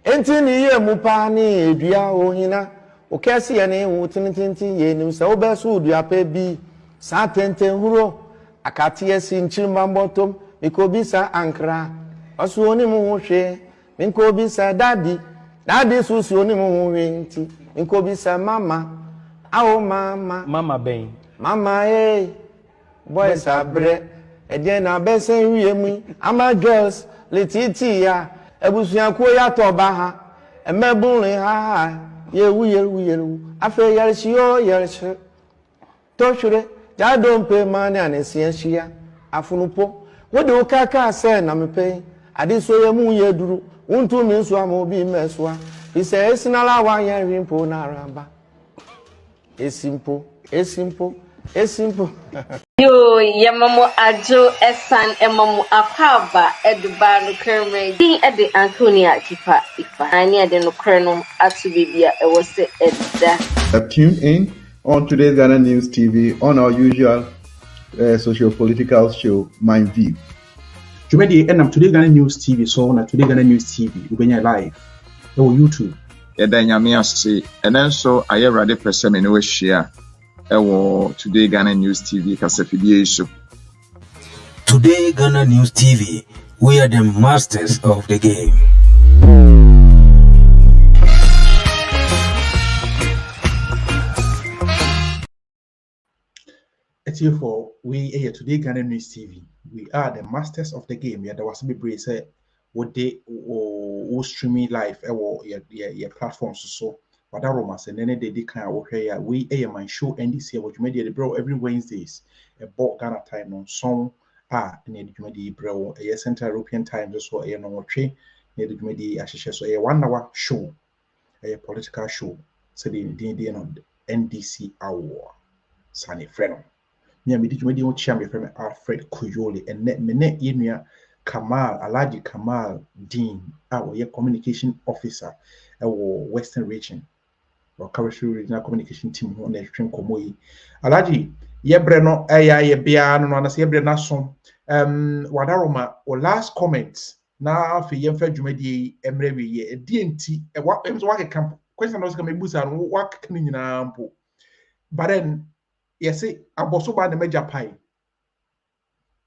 Entini Mupani, Dia Ohina, Okasi and Wutinti, Yenu, so best would ya pay be Satente Huro, Akatias in Chimambotom. Mikobisa ankra asuoni muhwe mikobisa daddy susuoni muhwe mikobisa mama mama ben mama boys abre eden na besen wiemu ama girls letiti ya ebusuanko ya toba ha emebunrin ha yewu afe yershi toshure jadompe mani anesienshia afunupo what do Kaka say? Na me pay. I did so ye moon ye duru. Unto me so am be meswa. He says, Nala one year rimpo naramba. It's simple. Yo, Yamamo Ajo, Esan, Emamu Akaba, Edubano Kerme, Ding at the Antonia Kipa, Ifa, I near the Nocrenum, Atubibia, it was the Edda. Tune in on Today's Ghana News TV on our usual socio-political show, Mind View. And I'm Today Ghana News TV, so on Today Ghana News TV, we're going live on YouTube. And then Yamia say, and then so I have ready for some anyway share Today Ghana News TV, Casafidia show. Today Ghana News TV, we are the masters of the game. for we here today Ghana News TV. We are the masters of the game. Yeah, there was a bit say what they or streaming live or your platforms so. But that romance and then they kind of okay. We my show NDC Hour media the bro every Wednesdays. A ball Ghana time on song and the media bro a Central European time just so a no tree near the media so a 1 hour show a political show. So the on NDC Hour. Sunny friend. Me and me did you champion from Alfred Kuyoli and net me Inuya Kamal Alaji Kamal Dean, our communication officer, our Western region or Karashu regional communication team on the stream Komoi. Alaji, ye breno ye bia no na se brena so wadaroma or last comments na fe yemfa dwumadi emrewe ye DNT e wa em so wa camp question no se ka mebusa no wa kan nyina mpo. But then yes, abosoba the major pie.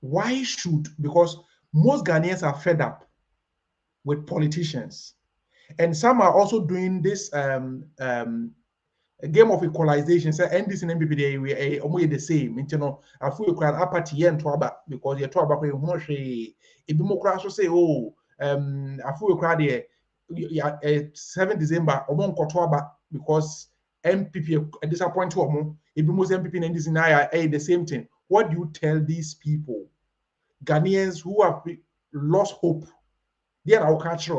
Why should? Because most Ghanaians are fed up with politicians, and some are also doing this game of equalization. Say NDC and MPP we are the same. You know, I feel you can apathy and to because you're talking about who she. If you more say I feel you cry there 7 December or one quarter because MPP disappoint to if most MPP and this in the same thing. What do you tell these people, Ghanaians who have lost hope? They are our culture.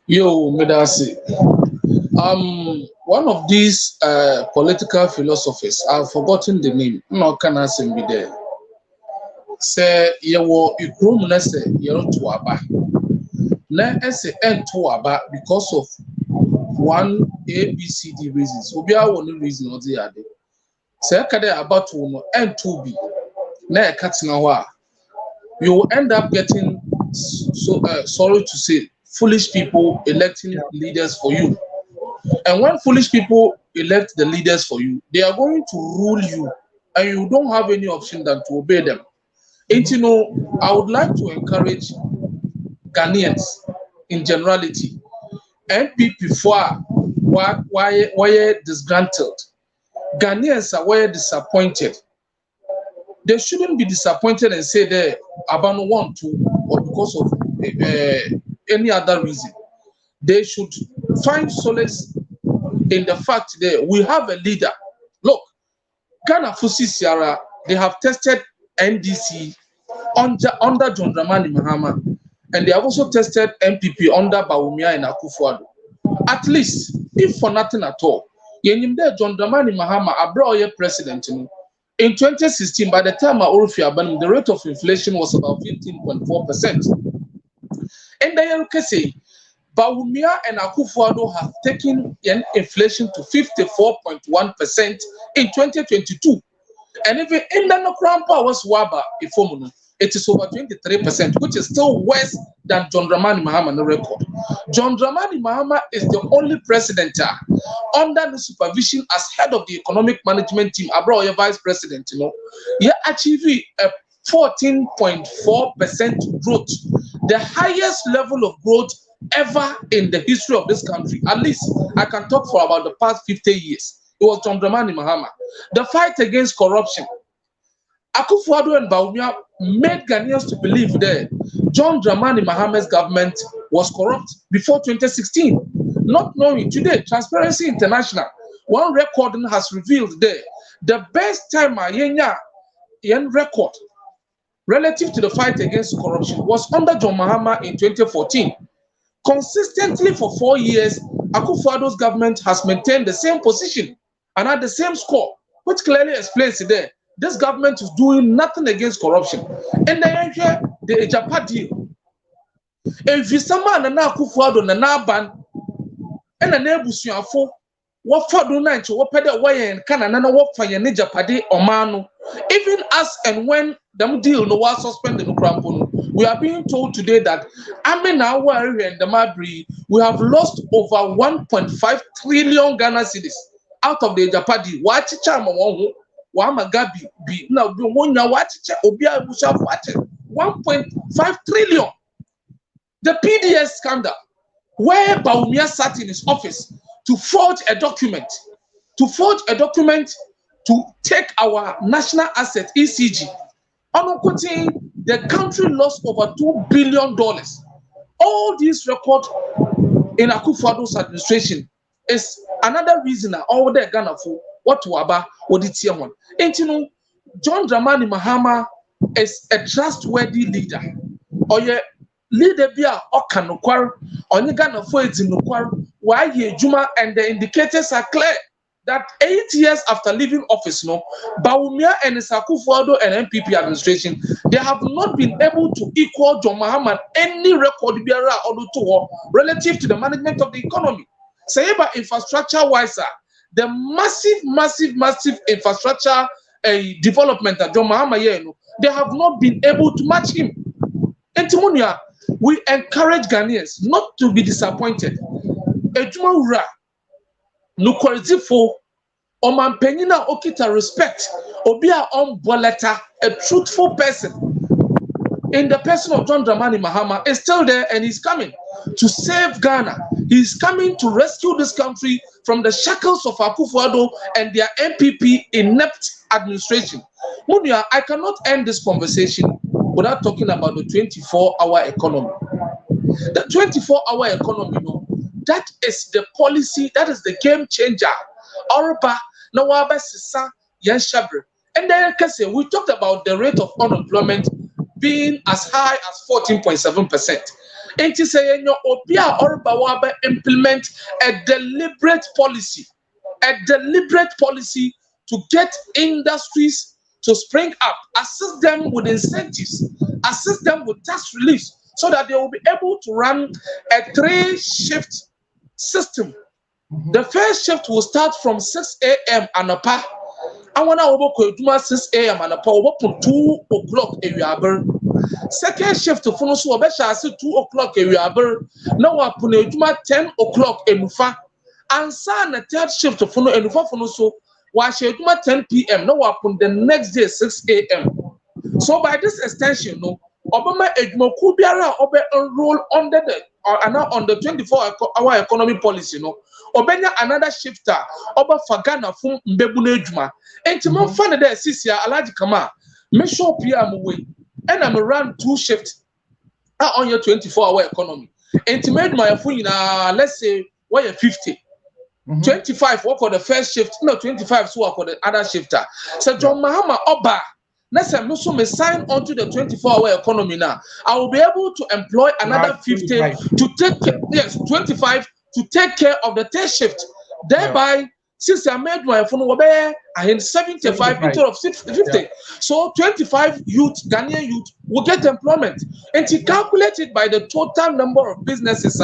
Yo, Medasi. One of these political philosophers, I've forgotten the name. No, can I say be there? Say you were you're to Aba. Na ese to Aba because of one ABCD reasons. Obi a one reason or the other. Say kade about to N2B. Na katina wa. You will end up getting sorry to say foolish people electing leaders for you. And when foolish people elect the leaders for you, they are going to rule you, and you don't have any option than to obey them. And you know, I would like to encourage Ghanaians in generality. MPP for why disgruntled. Ghanaians are why disappointed. They shouldn't be disappointed and say they abandon want to or because of any other reason. They should find solace in the fact that we have a leader. Look, Ghana Fusi Sierra, they have tested NDC under John Dramani Mahama, and they have also tested MPP under Bawumia and Akufo-Addo. At least, if for nothing at all, John Dramani Mahama, Abroye president, in 2016, by the time the rate of inflation was about 15.4%. And the say, Bawumia and Akufo-Addo have taken inflation to 54.1% in 2022. And even in the Crown Powers Waba, it is over 23%, which is still worse than John Dramani Mahama record. John Dramani Mahama is the only president under the supervision as head of the economic management team, Abroye vice president, he achieved a 14.4% growth, the highest level of growth ever in the history of this country. At least I can talk for about the past 50 years. It was John Dramani Mahama. The fight against corruption. Akufo-Addo and Bawumia made Ghanaians to believe that John Dramani Mahama's government was corrupt before 2016. Not knowing today, Transparency International, one recording has revealed that the best time yen record relative to the fight against corruption was under John Mahama in 2014. Consistently for 4 years, Akufo-Addo's government has maintained the same position and at the same score, which clearly explains that this government is doing nothing against corruption. And then the Ejapa deal. If you summon an Akufo-Addo and an ban, and an Ebusuafo, what for do night, what pedal way and can another work for your Ejapa or Manu, even as and when them deal no was suspended no crampon. We are being told today that Amina Wari and the Mabri, we have lost over 1.5 trillion Ghana cedis out of the Japadi. Watch Chama Wamagabi be now do one watch Obia Busha watch 1.5 trillion. The PDS scandal, where Bawumia sat in his office to forge a document to forge a document to take our national asset, ECG. The country lost over $2 billion. All these records in Akufo-Addo's administration is another reason all the Ghana for what to aba or the tier one. And you know, John Dramani Mahama is a trustworthy leader. Or your leader be a okanukwar, or you Ghana for it in the why he Juma, and the indicators are clear that 8 years after leaving office, no, Bawumia and Akufo-Addo and MPP administration, they have not been able to equal John Mahama any record bearer or relative to the management of the economy. Say about infrastructure wise, the massive infrastructure development that John Mahama here, they have not been able to match him. And Timonia, we encourage Ghanaians not to be disappointed. Ejuma Ura, Nukorizifo, Oman Penina Okita respect, Obia Boleta, a truthful person in the person of John Dramani Mahama is still there and he's coming to save Ghana. He's coming to rescue this country from the shackles of Akufo-Addo and their MPP inept administration. Munia, I cannot end this conversation without talking about the 24-hour economy. The 24-hour economy, that is the policy, that is the game changer. Orba, Nawaba Sisa, Yanshabre. And then we talked about the rate of unemployment being as high as 14.7%. And to say, Obia Orba Waba implement a deliberate policy to get industries to spring up, assist them with incentives, assist them with tax reliefs, so that they will be able to run a 3-shift system. The first shift will start from 6 a.m. Anapa. I want to go 6 a.m. Anapa, open 2 o'clock area. Second shift to finish 2 o'clock area. Now I put 10 o'clock enufa. And the third shift to finish enufa so why 10 p.m. Now I put the next day 6 a.m. So by this extension, Obama Ejmo Kubiara Obe enroll under the on the 24-hour economy policy, Obenya another shifter, Oba Fagana from Mbebune Ejma. And to my friend there, Sisia Alaji Kama, make sure PM away, and I'm around 2 shifts on your 24-hour economy. And to make my phone, let's say, why you 50. 25 work for the first shift, 25 work for the other shifter. So John Mahama Oba. Next time, also may sign on to the 24-hour economy now. I will be able to employ another 50 to take care, 25 to take care of the third shift. Thereby, since I made my phone, I had 75 instead of 50. So 25 youth, Ghanaian youth, will get employment. And to calculate it by the total number of businesses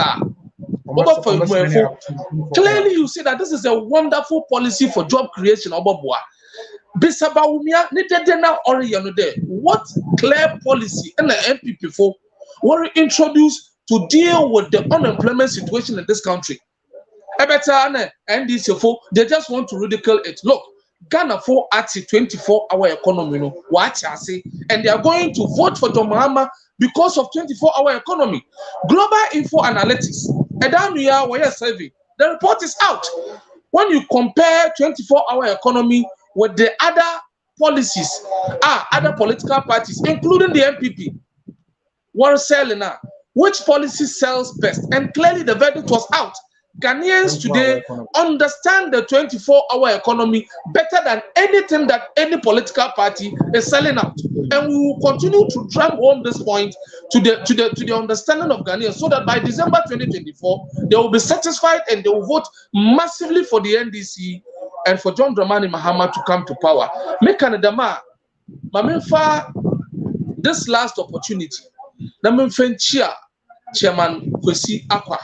clearly you see that this is a wonderful policy for job creation. What clear policy and the MPP for were introduced to deal with the unemployment situation in this country? NDC for they just want to ridicule it. Look, Ghana for at 24-hour economy, watch I say, and they are going to vote for John Mahama because of 24-hour economy. Global Info Analytics, survey. The report is out. When you compare 24-hour economy with the other policies, other political parties, including the MPP, were selling now. Which policy sells best? And clearly the verdict was out. Ghanaians today understand the 24-hour economy better than anything that any political party is selling out. And we will continue to drum home this point to the understanding of Ghanaians, so that by December 2024, they will be satisfied and they will vote massively for the NDC and for John Dramani Mahama to come to power. Make Canada this last opportunity. Chairman Kwesi Akwa.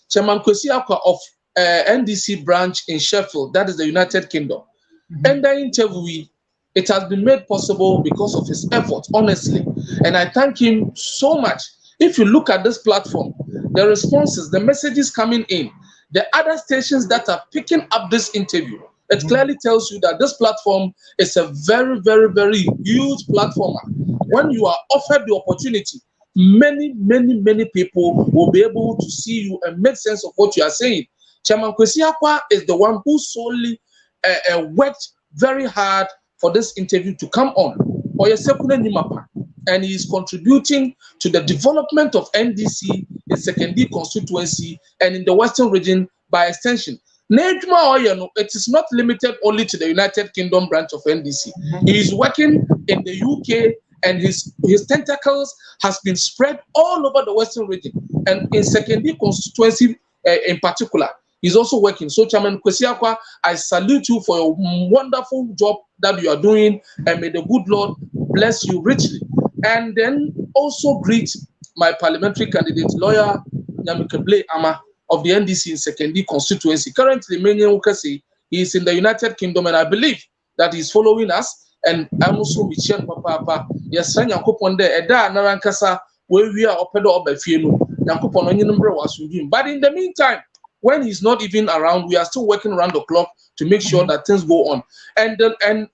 Chairman Kwesi Akwa of NDC branch in Sheffield, that is the United Kingdom. And the interview, it has been made possible because of his efforts, honestly. And I thank him so much. If you look at this platform, the responses, the messages coming in, the other stations that are picking up this interview, it clearly tells you that this platform is a very, very, very huge platform. When you are offered the opportunity, many people will be able to see you and make sense of what you are saying. Chairman Kwesi Akwa is the one who solely worked very hard for this interview to come on. And he is contributing to the development of NDC in Sekendi constituency and in the Western region by extension. It is not limited only to the United Kingdom branch of NDC. He is working in the UK, and his tentacles has been spread all over the Western region. And in Sekendi constituency in particular, he's also working. So Chairman Kwesiakwa, I salute you for your wonderful job that you are doing, and may the good Lord bless you richly. And then also greet my parliamentary candidate, lawyer Nyamikeble Ama of the NDC in Sekendi constituency. Currently, he is in the United Kingdom, and I believe that he's following us. And I'm also Michelle Papa. Yes, Yankopon de Eda Narankasa, where we are opedo obefienu. Yankopon only number was with him. But in the meantime, when he's not even around, we are still working around the clock to make sure that things go on. And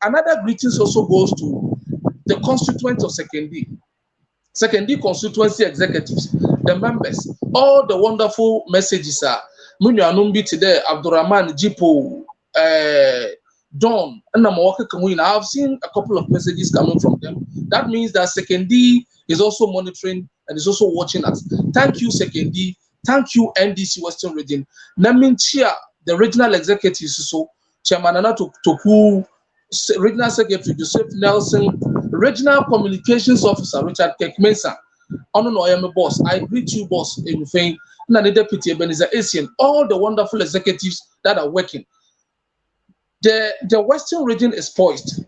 another greetings also goes to the constituents of Sekendi constituency executives, the members, all the wonderful messages are Munyo Anumbi today, Abdurrahman, Jipo, Don, and I've seen a couple of messages coming from them. That means that Sekendi is also monitoring and is also watching us. Thank you, Sekendi. Thank you, NDC Western Region. Naminchia, the regional executives, so Chairman Anatu Toku, Regional Secretary Joseph Nelson, Regional Communications Officer Richard Kekmensa, Honorable boss. I greet you, boss, in Fane, and the Deputy Ebenezer Asian, all the wonderful executives that are working. The Western region is poised.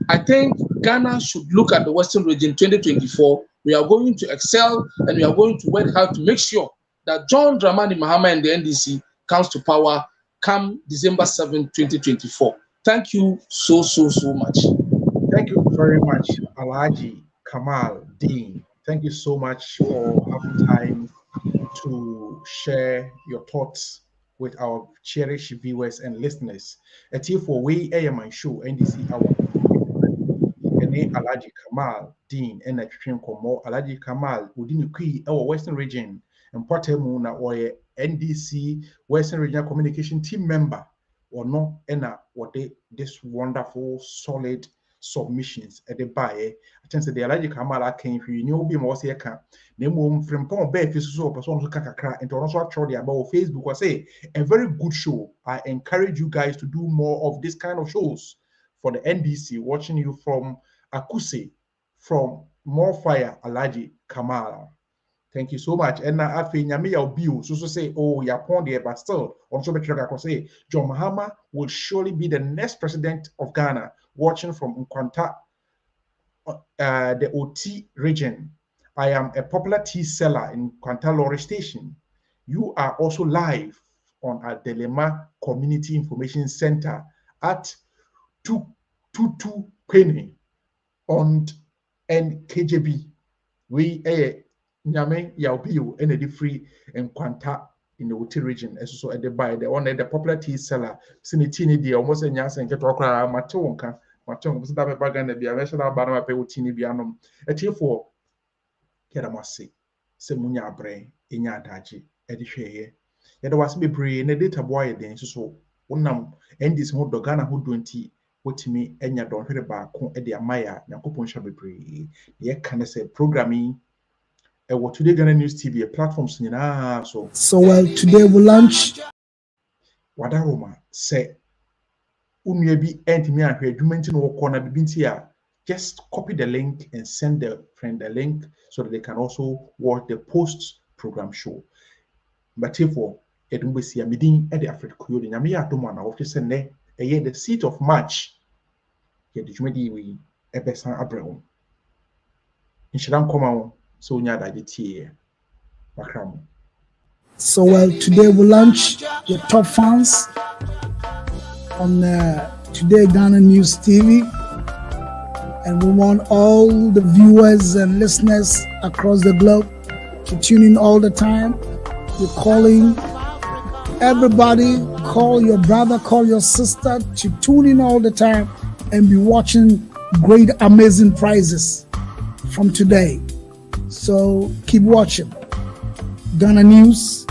I think Ghana should look at the Western region 2024. We are going to excel, and we are going to work hard to make sure that John Dramani Mahama and the NDC comes to power come December 7, 2024. Thank you so much. Thank you very much, Alhaji Kamal Dean. Thank you so much for having time to share your thoughts with our cherished viewers and listeners. A tea for we MyShow NDC Hour. And Alhaji Kamal Dean and a train more Alhaji Kamal within our Western region and Portemuna or NDC Western Regional Communication Team member or no, and what they this wonderful solid submissions at the buy. I think the Alhaji Kamala came for you know be more say can name from Pon Bay so person to kakra and also actually about Facebook was say a very good show. I encourage you guys to do more of this kind of shows for the NDC, watching you from Akuse, from More Fire Alhaji Kamala. Thank you so much. And now I think Nyame Bill so say, oh, you're upon there, but still, also be sure I can say John Mahama will surely be the next president of Ghana. Watching from Nkwanta, the OT region. I am a popular tea seller in Nkwanta Lorry Station. You are also live on our Delema Community Information Center at 222 Penny on KJB. We Nyame Yaubio and a free in Nkwanta in the OT region. As so at the buy the one the popular tea seller. Sinitini the almost a nyas and get okra matonka. Matonka was that bagana be a national banana pay with tini bianum. A tea for Keramasi, Semunya brain, in ya daji, edishe. Yet was be brain, a data boy then so. Unam and this more dogana who don't tea. What me and ya don't hear about at the Amaya, Nakupon Shabby Bree. The can say programming. What Today Ghana News TV, a platform so well today we launch Wadaroma say Unyebi and me and argument in corner bibintia. Just copy the link and send the friend the link so that they can also watch the post program show. But therefore, Edumbesia meeting at the Africa Kuyo, Yamia Domana of the Sene, a year the seat of March. Yet the Jumedi we Ebesan Abraham. In Shadam Komao. So well today we launch your top fans on Today Ghana News TV, and we want all the viewers and listeners across the globe to tune in all the time. We're calling everybody, call your brother, call your sister to tune in all the time and be watching great amazing prizes from today. So keep watching Ghana News